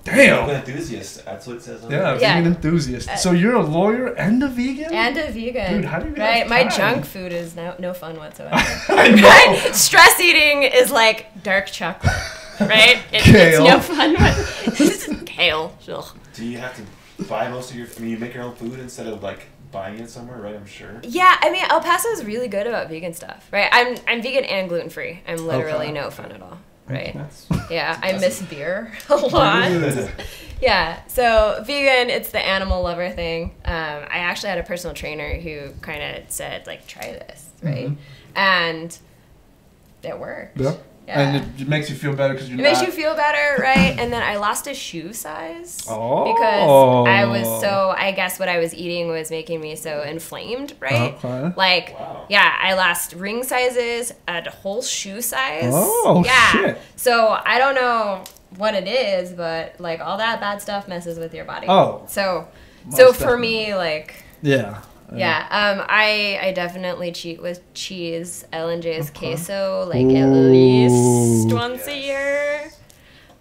Damn. Vegan enthusiast. That's what it says on Yeah, there. vegan enthusiast. So you're a lawyer and a vegan? And a vegan. Dude, how do you Right? have My time? junk food is no fun whatsoever. I know. Stress eating is like dark chocolate, right? It's Kale. no fun. It's kale. Ugh. Do you have to buy most of your? I mean, you make your own food instead of like buying it somewhere, right? I'm sure. Yeah, I mean, El Paso is really good about vegan stuff, right? I'm vegan and gluten free. I'm literally Okay. no fun at all, right? That's- Yeah, I miss beer a lot. Yeah, so vegan, it's the animal lover thing. I actually had a personal trainer who kind of said, like, try this, right? And it worked. Yeah. Yeah. And it makes you feel better because you're It not... makes you feel better, right? And then I lost a shoe size Oh. because I was so, I guess what I was eating was making me so inflamed, right? Okay. Like, Wow. yeah, I lost ring sizes, a whole shoe size. Oh, yeah. shit. So I don't know what it is, but like all that bad stuff messes with your body. Oh. So Most for definitely. me, like, Yeah. yeah, I definitely cheat with cheese, L&J's queso, like Ooh. at least once a year.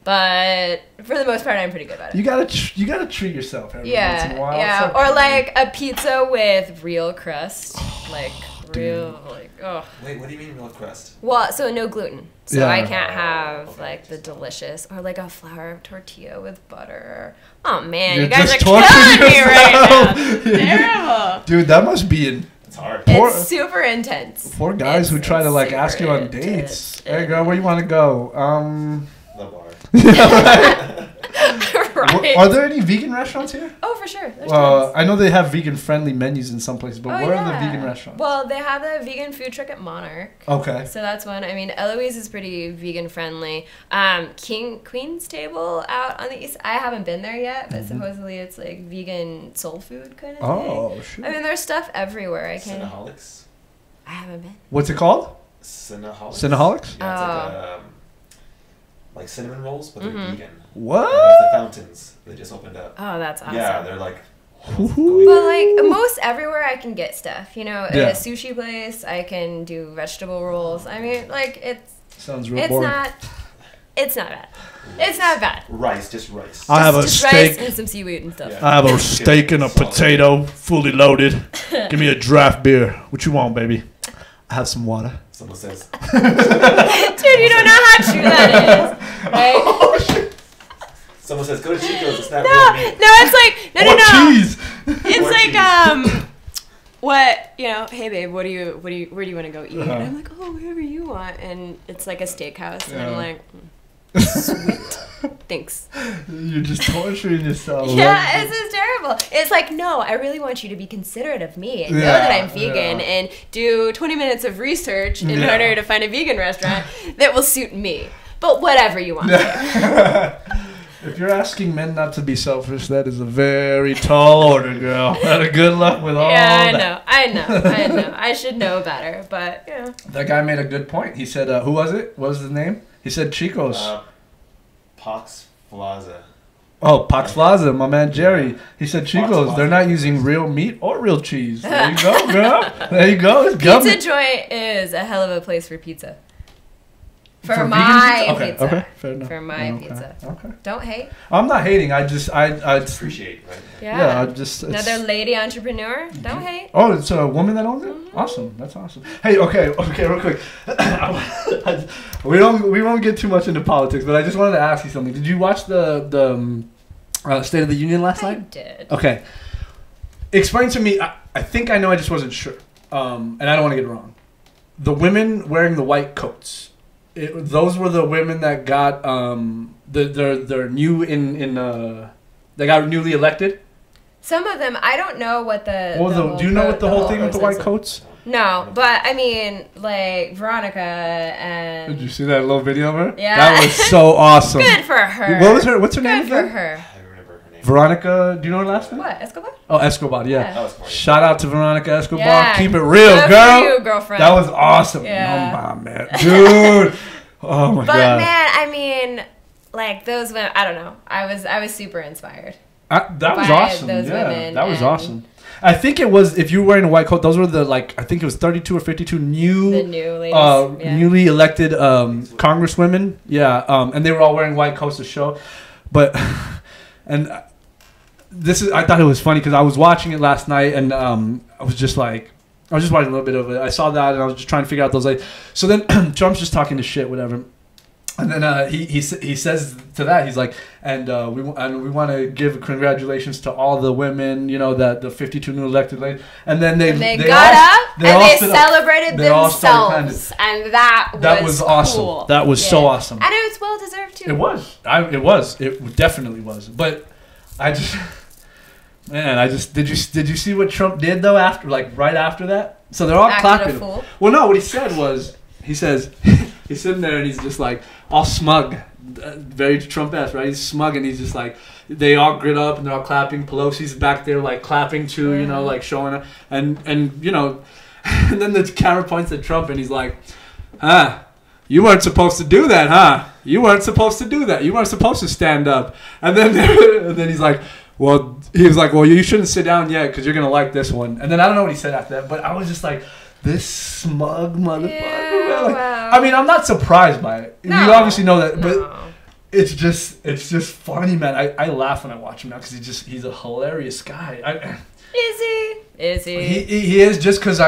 But for the most part, I'm pretty good about it. You gotta treat yourself every once in a while. Yeah, It's okay. or like a pizza with real crust, like real, like oh. Wait, what do you mean real crust? Well, so no gluten, so Yeah. I can't have Okay. like the delicious, or like a flour tortilla with butter. Oh man, You're you guys are just killing torturing me right now. yourself. Terrible. Dude, that must be in... It's hard. Poor- It's super intense. Poor guys who It's try to like super ask you on intense. dates. Hey girl, where you want to go? The bar. Right. Are there any vegan restaurants here? Oh, for sure. There's tons. I know they have vegan friendly menus in some places, but Oh, where are the yeah. vegan restaurants? Well, they have a vegan food truck at Monarch. Okay. So that's one. I mean, Eloise is pretty vegan friendly. Queen's Table out on the east. I haven't been there yet, but supposedly it's like vegan soul food kind of thing. Oh, shit. I mean, there's stuff everywhere. I can't. Cinnaholics. I haven't been. What's it called? Cinnaholics. Cinnaholics? Yeah, it's like cinnamon rolls, but they're Mhm. vegan. What? There's the fountains. They just opened up. Oh, that's awesome. Yeah, they're like. Woohoo. But like most everywhere, I can get stuff. You know, at Yeah. a sushi place, I can do vegetable rolls. I mean, like Sounds real it's boring. not bad. It's not bad. Rice, just rice. I have a Just rice steak. and some seaweed and stuff. Yeah. I have a steak and a Solid. potato, fully loaded. Give me a draft beer. What you want, baby? I have some water. Someone says. Dude, you don't know how true that is, right? Someone says, go to Chico's. It's not No, real meat. no, it's like no. Oh, cheese! It's Or like cheese. what hey babe, where do you want to go eat? Uh-huh. And I'm like, oh, wherever you want, and it's like a steakhouse, and Yeah. I'm like, sweet, thanks. You're just torturing yourself. Yeah, this is terrible. It's like, no, I really want you to be considerate of me and know Yeah, that I'm vegan yeah. and do 20 minutes of research in Yeah. order to find a vegan restaurant that will suit me. But whatever you want. If you're asking men not to be selfish, that is a very tall order, girl. Good luck with all Yeah, that. I know. I should know better, but yeah. That guy made a good point. He said, who was it? What was his name? He said Chico's. Pox Plaza. Oh, Pax Plaza, my man Jerry. He said Chico's. Plaza. They're not using real meat or real cheese. There you go, girl. There you go. It's Pizza government. Joint is a hell of a place for pizza. For vegan my pizza? pizza. Okay, fair enough. For my Okay, pizza. Okay. Don't hate. I'm not hating. I Appreciate, right? Yeah. I just it's- Another lady entrepreneur. Don't hate. Oh, it's a woman that owns it. Awesome, that's awesome. Hey, okay, real quick. we won't get too much into politics, but I just wanted to ask you something. Did you watch the State of the Union last I night? did. Okay, explain to me. I think I know. I just wasn't sure, and I don't want to get it wrong. The women wearing the white coats. Those were the women that got they're new in they got newly elected. Some of them, I don't know what the. What was the the, whole do you know pro- what the whole thing with the white process coats? is. No, but I mean, like Veronica and. Did you see that little video of her? Yeah. That was so awesome. Good for her. What was her? What's her name Good for again? her. I remember her name. Veronica. Do you know her last name? What, Escobar? Oh, Escobar. Yeah. Yeah. That was funny. Shout out to Veronica Escobar. Yeah. Keep it real, Good girl. for you, girlfriend. That was awesome. Yeah. Oh, my man, dude. Oh my But god. man, I mean, like those women. I don't know. I was super inspired. That was by awesome. those Yeah, women that was and- awesome. I think it was, if you were wearing a white coat, those were the, like, I think it was 32 or 52 The new ladies. newly elected congresswomen. Yeah, and they were all wearing white coats to show. But, and this is, I thought it was funny because I was watching it last night and I was just like, I was just watching a little bit of it. I saw that and I was just trying to figure out those, like, so then Trump's just talking to shit, whatever. And then he says to that, he's like, and we want to give congratulations to all the women, you know, that the 52 new elected ladies. And then they got up and they celebrated themselves, and that was awesome. Cool. That was so awesome, and it was well deserved too. It was. It definitely was. But I just, man, did you see what Trump did though after, like right after that? So they're all clapping. Well, no, what he said was, he says. He's sitting there and he's just like all smug, very Trump-esque, right? He's smug and he's just like, they all grit up and they're all clapping. Pelosi's back there like clapping too, you know, like showing up. And you know, and then the camera points at Trump and he's like, you weren't supposed to do that, huh? You weren't supposed to do that. You weren't supposed to stand up. And then he's like, well, you shouldn't sit down yet because you're going to like this one. And then I don't know what he said after that, but I was just like, this smug motherfucker. Yeah, like, wow. I mean, I'm not surprised by it. No, you obviously know that, but no. it's just funny, man. I laugh when I watch him now because he's a hilarious guy. Is he? He is, just because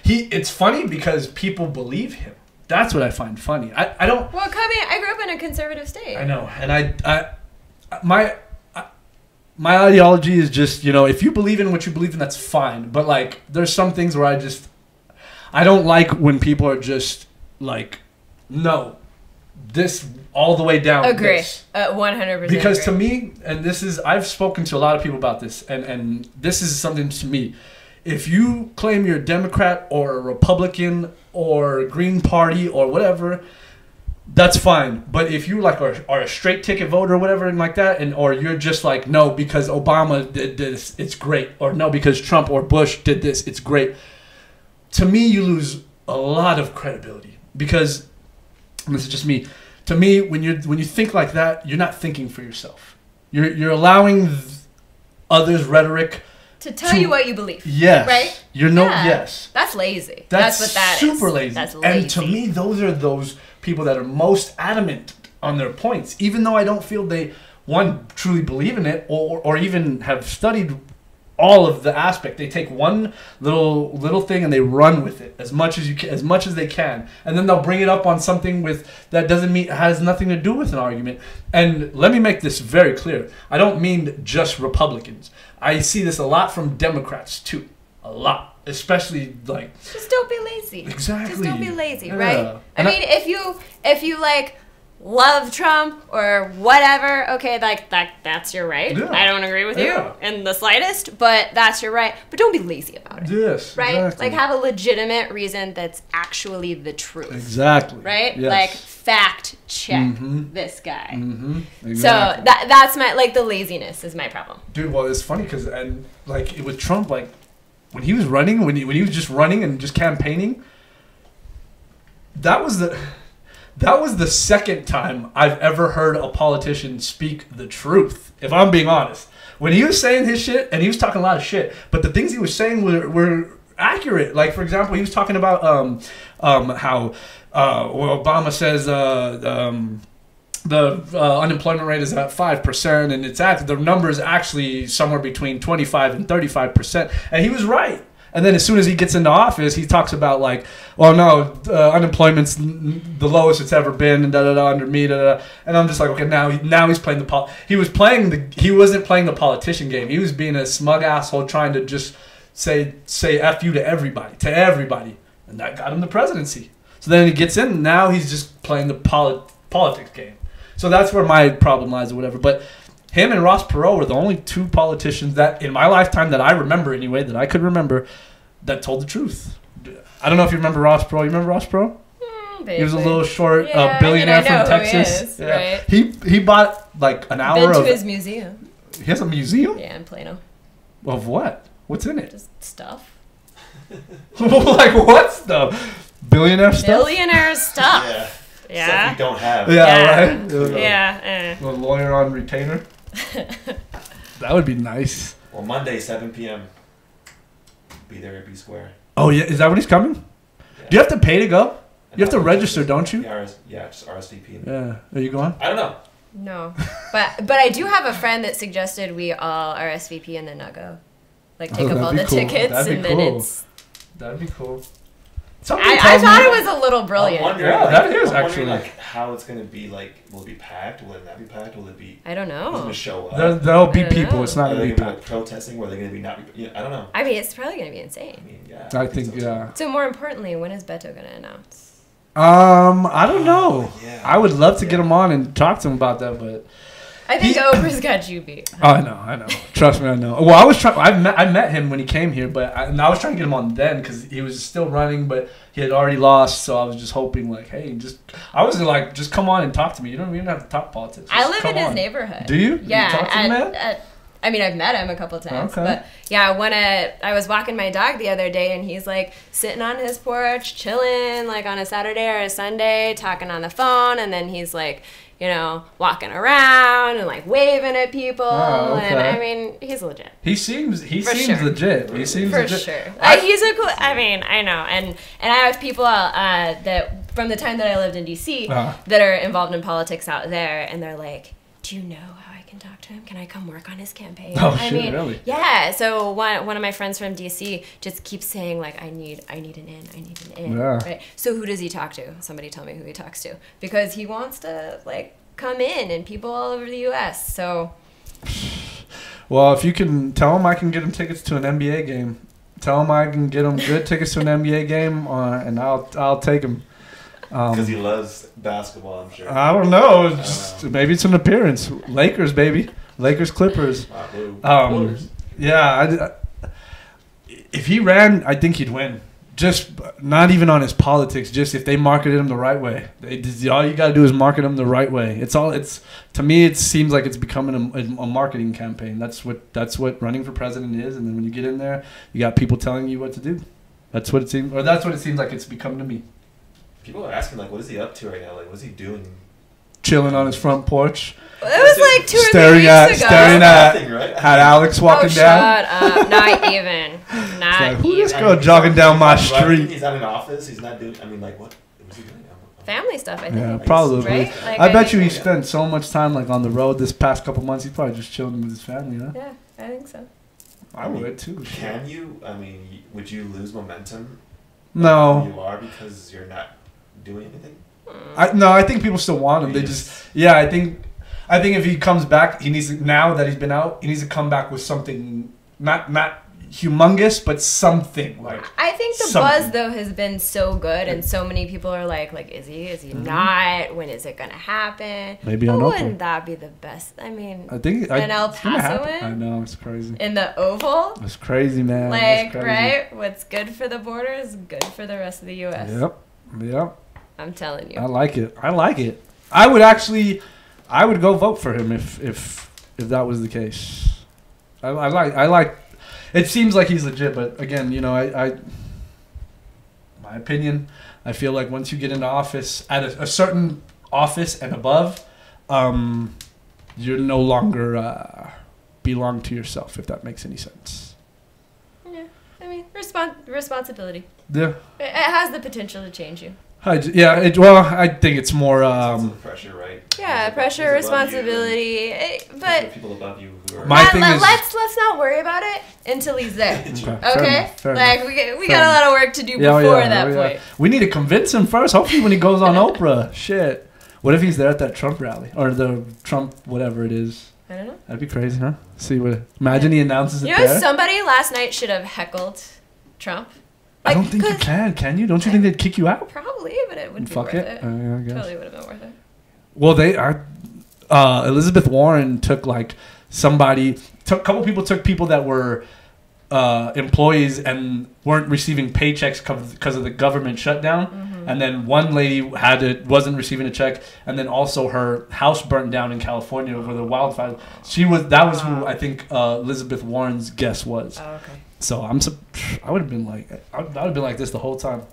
it's funny because people believe him. That's what I find funny. I don't. Well, I grew up in a conservative state. I know, and my ideology is just, you know, if you believe in what you believe in, that's fine. But like, there's some things where I don't like when people are just like, no, this all the way down. Agree. 100%. Because to me, and I've spoken to a lot of people about this, and this is something to me. If you claim you're a Democrat or a Republican or Green Party or whatever, that's fine. But if you like are a straight ticket voter or whatever and like that, or you're just like, no, because Obama did this, it's great, or no, because Trump or Bush did this, it's great. To me, you lose a lot of credibility because, and this is just me. To me, when you think like that, you're not thinking for yourself. You're allowing others' rhetoric to tell you what you believe. Yes. Right? Yes. That's lazy. That's what that is. Super lazy. That's lazy. And to me, those are those people that are most adamant on their points, even though I don't feel they, one, truly believe in it or even have studied all of the aspect. They take one little thing and they run with it as much as they can, and then they'll bring it up on something that has nothing to do with an argument. And let me make this very clear. I don't mean just Republicans. I see this a lot from Democrats too. A lot. Especially like, just don't be lazy. Exactly. Just don't be lazy, Yeah. right? And I mean, if you like love Trump or whatever, okay, like that's your right. Yeah. I don't agree with you Yeah. in the slightest, but that's your right. But don't be lazy about it. Yes. Right? Exactly. Like, have a legitimate reason that's actually the truth. Exactly. Right? Yes. Like, fact check Mhm. this guy. Mm-hmm. So that's my, like, the laziness is my problem. Dude, well, it's funny because, and like with Trump, like when he was running, when he was just running and just campaigning, that was the second time I've ever heard a politician speak the truth, if I'm being honest. When he was saying his shit, and he was talking a lot of shit, but the things he was saying were accurate. Like, for example, he was talking about how Obama says the unemployment rate is at 5%, and the number is actually somewhere between 25 and 35%, and he was right. And then as soon as he gets into office, he talks about like, well, no, unemployment's the lowest it's ever been, and under me, And I'm just like, okay, now he's playing he wasn't playing the politician game. He was being a smug asshole trying to just say F you to everybody, and that got him the presidency. So then he gets in, and now he's just playing the politics game. So that's where my problem lies or whatever. But him and Ross Perot were the only two politicians that, in my lifetime, that I remember anyway, that I could remember, that told the truth. I don't know if you remember Ross Perot. You remember Ross Perot? He was a little short billionaire from Texas. He is, right? He bought like an hour Been to his museum. He has a museum? Yeah, in Plano. Of what? What's in it? Just stuff. Like what stuff? Billionaire stuff? Billionaire stuff. Yeah. Stuff we don't have. Yeah, right? Yeah. A lawyer on retainer. That would be nice. Well, Monday, 7 p.m. Be there at B Square. Oh yeah, is that when he's coming? Yeah. Do you have to pay to go? You have to register, don't you? Yeah, just RSVP. Yeah. Are you going? I don't know. No, but I do have a friend that suggested we all RSVP and then not go. Like take up all the tickets and then it's. That'd be cool. I thought it was a little brilliant. That is actually like how it's gonna be. Like, will it be packed? Will it not be packed? Will it be? I don't know. Will it show up? There'll be people. Know. It's not gonna be packed. Like protesting. Where they're gonna be not? Be, I don't know. I mean, it's probably gonna be insane. I mean, yeah. I think yeah. So more importantly, when is Beto gonna announce? I don't know. Yeah. I would love to get him on and talk to him about that, but I think Oprah's got you beat. oh, I know. Trust me, I know. Well, I was trying. I met him when he came here, but I was trying to get him on then because he was still running, but he had already lost. So I was just hoping, like, hey, I was like, just come on and talk to me. You don't even have to talk politics. I Just live come in his on. neighborhood. Do you? Yeah. You talk to him, man? I mean, I've met him a couple times, Okay. but yeah, when I was walking my dog the other day, and he's like sitting on his porch, chilling, like on a Saturday or a Sunday, talking on the phone, and then he's like, you know, walking around and like waving at people, Oh, okay. and I mean, he's legit. He seems For legit. He seems For legit. sure. He's a cool. I mean, I know, and I have people that from the time that I lived in DC that are involved in politics out there, and they're like, "Do you know how I can talk to him? Can I come work on his campaign?" Oh, I shit, mean, really? Yeah. So one of my friends from DC just keeps saying like, "I need an in." Yeah. Right. So who does he talk to? Somebody tell me who he talks to, because he wants to like come in and people all over the U.S. So. Well, if you can tell him I can get him tickets to an NBA game, tell him I can get him good tickets to an NBA game, and I'll take him. Because he loves basketball, I'm sure. I don't know. Maybe it's an appearance. Lakers, baby. Lakers, Clippers. Yeah. If he ran, I think he'd win. Just not even on his politics. Just if they marketed him the right way. All you gotta do is market him the right way. To me, it seems like it's becoming a marketing campaign. That's what running for president is. And then when you get in there, you got people telling you what to do. That's what it seems like it's become to me. People are asking, like, what is he up to right now? Like, what is he doing? Chilling on his front porch. It was like 2 or 3 staring weeks ago. At Alex walking down. Shut up. Not even. Not like, who even. this girl jogging down my street? He's not in office. He's not doing. I mean, like, what was he doing? Family stuff, I think. Yeah, probably. Right? Like, I bet you he spent so much time like on the road this past couple months. He's probably just chilling with his family, huh? Yeah, I think so. I would too. Can you? I mean, would you lose momentum? No. You are because you're not doing anything. I think people still want him. They just, yeah. I think if he comes back, he needs to, now that he's been out, he needs to come back with something not humongous, but something like. I think the buzz though has been so good, and so many people are like, is he not? When is it gonna happen? Maybe on Oprah. Wouldn't that be the best? I mean, I think an El Paso win. I know, it's crazy. In the Oval. It's crazy, man. Like, crazy. right? What's good for the border is good for the rest of the U.S. Yep. I'm telling you. I like it. I would go vote for him if that was the case. I like. It seems like he's legit, but again, you know, my opinion, I feel like once you get into office, at a certain office and above, you're no longer belong to yourself, if that makes any sense. Yeah, I mean, responsibility. Yeah. It has the potential to change you. I think it's more. Pressure, right? Yeah, pressure, responsibility, but people above you who are. Let's not worry about it until he's there. Okay, fair like enough. we got a lot of work to do before that point. We need to convince him first. Hopefully, when he goes on Oprah, shit. What if he's there at that Trump rally or the Trump whatever it is? I don't know. That'd be crazy, huh? Imagine he announces it there. there. Somebody last night should have heckled Trump. I don't think you can. Can you? Don't you think they'd kick you out? Probably, but it would be Fuck worth it. I guess. Totally would have been worth it. Well, they are. Elizabeth Warren took like somebody. A couple people took people that were employees and weren't receiving paychecks because of the government shutdown. Mm-hmm. And then one lady wasn't receiving a check, and then also her house burnt down in California over the wildfires. That was who I think Elizabeth Warren's guess was. Oh, okay. So I would have been like, I would have been like this the whole time,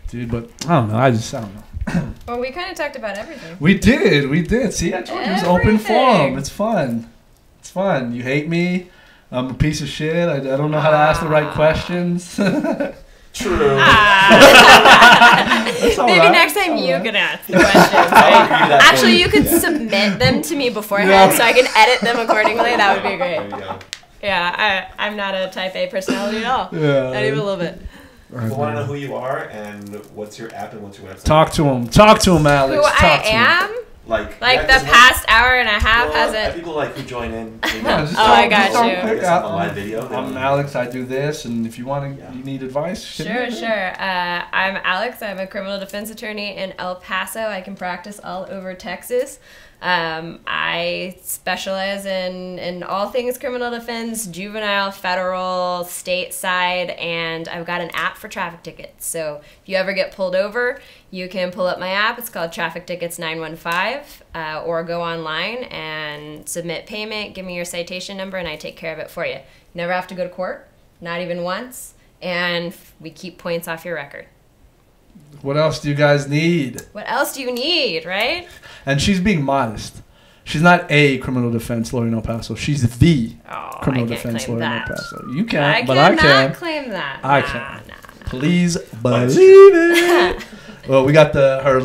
dude. But I don't know. I don't know. Well, we kind of talked about everything. We did. See, I told you it was open forum. It's fun. It's fun. You hate me. I'm a piece of shit. I don't know how to ask the right questions. True. Maybe next time you can ask the questions. Right? Actually, you could submit them to me beforehand so I can edit them accordingly. That would be great. There you go. Yeah, I'm not a type A personality at all. Yeah. Not even a little bit. I want to know who you are and what's your app and what's your website. Talk to him. Talk to him, Alex. Who Talk I to him. am? Like The past hour and a half well, hasn't. people like who join in. Yeah, just Oh, talk- I got just talk you. quick. On the live video. I'm Alex. I do this, and if you want to, you need advice. hit me Sure. up. I'm Alex. I'm a criminal defense attorney in El Paso. I can practice all over Texas. I specialize in all things criminal defense, juvenile, federal, stateside, and I've got an app for traffic tickets. So if you ever get pulled over, you can pull up my app. It's called Traffic Tickets 915, or go online and submit payment, give me your citation number, and I take care of it for you. You never have to go to court, not even once, and we keep points off your record. What else do you guys need? What else do you need, right? And she's being modest. She's not a criminal defense lawyer in El Paso. She's the Oh, criminal I can't defense claim lawyer in that. El Paso. You can't, I but I cannot can. claim that. I Nah, can. nah. Please believe it. Well, we got her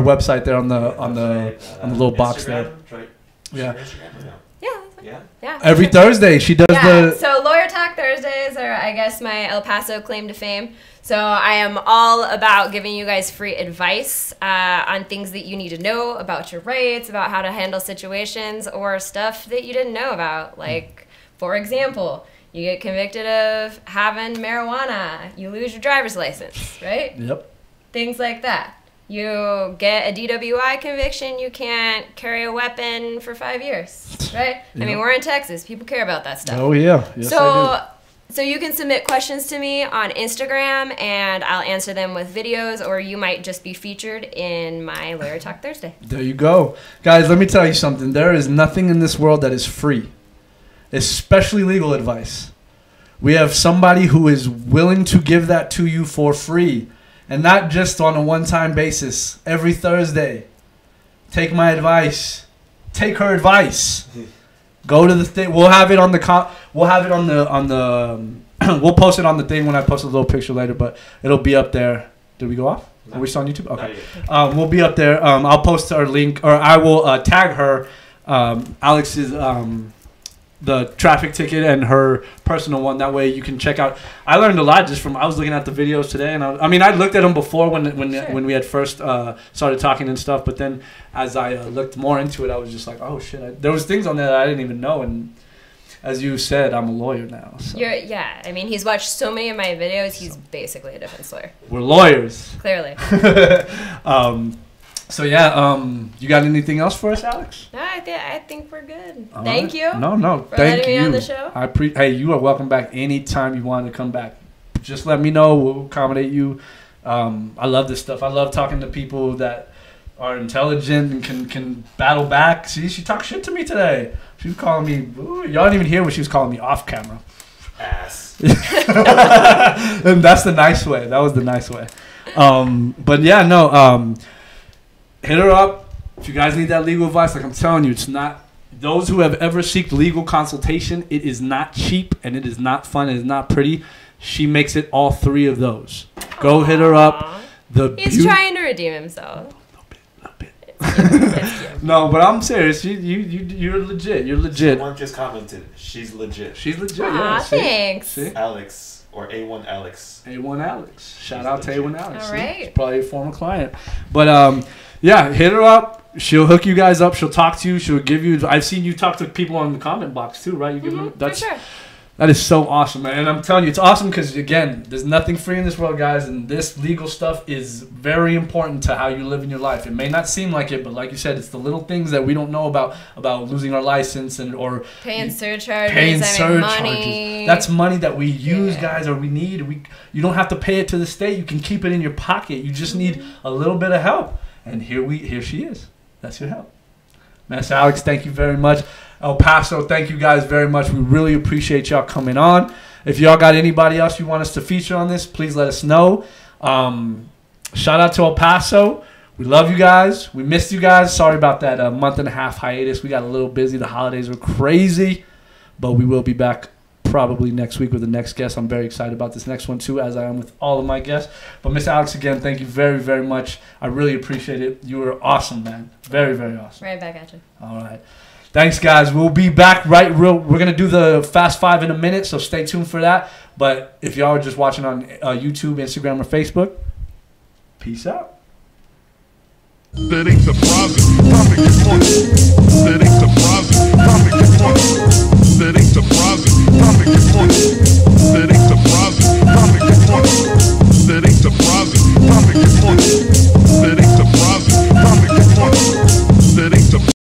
website there on the little box there. Instagram, right? Yeah. Instagram or no? Yeah, that's fine. Yeah. Yeah. Every Thursday she does the. So Lawyer Talk Thursdays are, I guess, my El Paso claim to fame. So I am all about giving you guys free advice on things that you need to know about your rights, about how to handle situations, or stuff that you didn't know about. Like, for example, you get convicted of having marijuana, you lose your driver's license, right? Yep. Things like that. You get a DWI conviction, you can't carry a weapon for 5 years, right? I mean, we're in Texas. People care about that stuff. Oh yeah. Yes, I So you can submit questions to me on Instagram, and I'll answer them with videos, or you might just be featured in my Lawyer Talk Thursday. do. There you go, guys. Let me tell you something. There is nothing in this world that is free, especially legal advice. We have somebody who is willing to give that to you for free. And not just on a one-time basis. Every Thursday. Take my advice. Take her advice. Go to the thing. We'll have it on the we'll post it on the thing when I post a little picture later, but it'll be up there. Did we go off? Are we still on YouTube? Okay. We'll be up there. I'll post her link, or I will tag her, Alex's the traffic ticket and her personal one. That way you can check out. I learned a lot just from, I was looking at the videos today, and I mean, I looked at them before when we had first started talking and stuff, but then as I looked more into it, I was just like, oh shit, there was things on there that I didn't even know. And as you said, I'm a lawyer now. So. I mean, he's watched so many of my videos, he's basically a defense lawyer. We're lawyers. Clearly. So yeah, you got anything else for us, Alex? No, I think we're good. All Thank right. you. No, for thank letting you. me on the show. Hey, you are welcome back anytime you want to come back. Just let me know. We'll accommodate you. I love this stuff. I love talking to people that are intelligent and can battle back. See, she talked shit to me today. She was calling me. Ooh, y'all didn't even hear what she was calling me off camera. Ass. And that's the nice way. That was the nice way. But yeah, no. Hit her up if you guys need that legal advice. Like I'm telling you, it's not. Those who have ever sought legal consultation, it is not cheap and it is not fun. It is not pretty. She makes it all three of those. Go hit her up. He's trying to redeem himself. Little bit. It's cute. No, but I'm serious. You're legit. You're legit. Someone just commented. She's legit. She's legit. Aw, Yeah. See? thanks. See? Alex or A1 Alex. A1 Alex. Shout She's out to legit. A1 Alex. All See? right. She's probably a former client. But yeah, hit her up. She'll hook you guys up. She'll talk to you. She'll give you. I've seen you talk to people on the comment box too, right? You give them. For sure. That is so awesome, man. And I'm telling you, it's awesome because, again, there's nothing free in this world, guys. And this legal stuff is very important to how you live in your life. It may not seem like it, but like you said, it's the little things that we don't know about losing our license or Paying surcharges. paying having surcharges. money. That's money that we use, Yeah. guys, or we need. You don't have to pay it to the state. You can keep it in your pocket. You just need a little bit of help. And here she is. That's your help. Master Alex, thank you very much. El Paso, thank you guys very much. We really appreciate y'all coming on. If y'all got anybody else you want us to feature on this, please let us know. Shout out to El Paso. We love you guys. We missed you guys. Sorry about that month and a half hiatus. We got a little busy. The holidays were crazy. But we will be back probably next week with the next guest. I'm very excited about this next one too, as I am with all of my guests. But Miss Alex, again, thank you very, very much. I really appreciate it. You were awesome, man. Very, very awesome. Right back at you. All right. Thanks, guys. We'll be back we're going to do the Fast Five in a minute, so stay tuned for that. But if y'all are just watching on YouTube, Instagram, or Facebook, peace out. That ain't surprising. Topic is funny. That ain't surprising.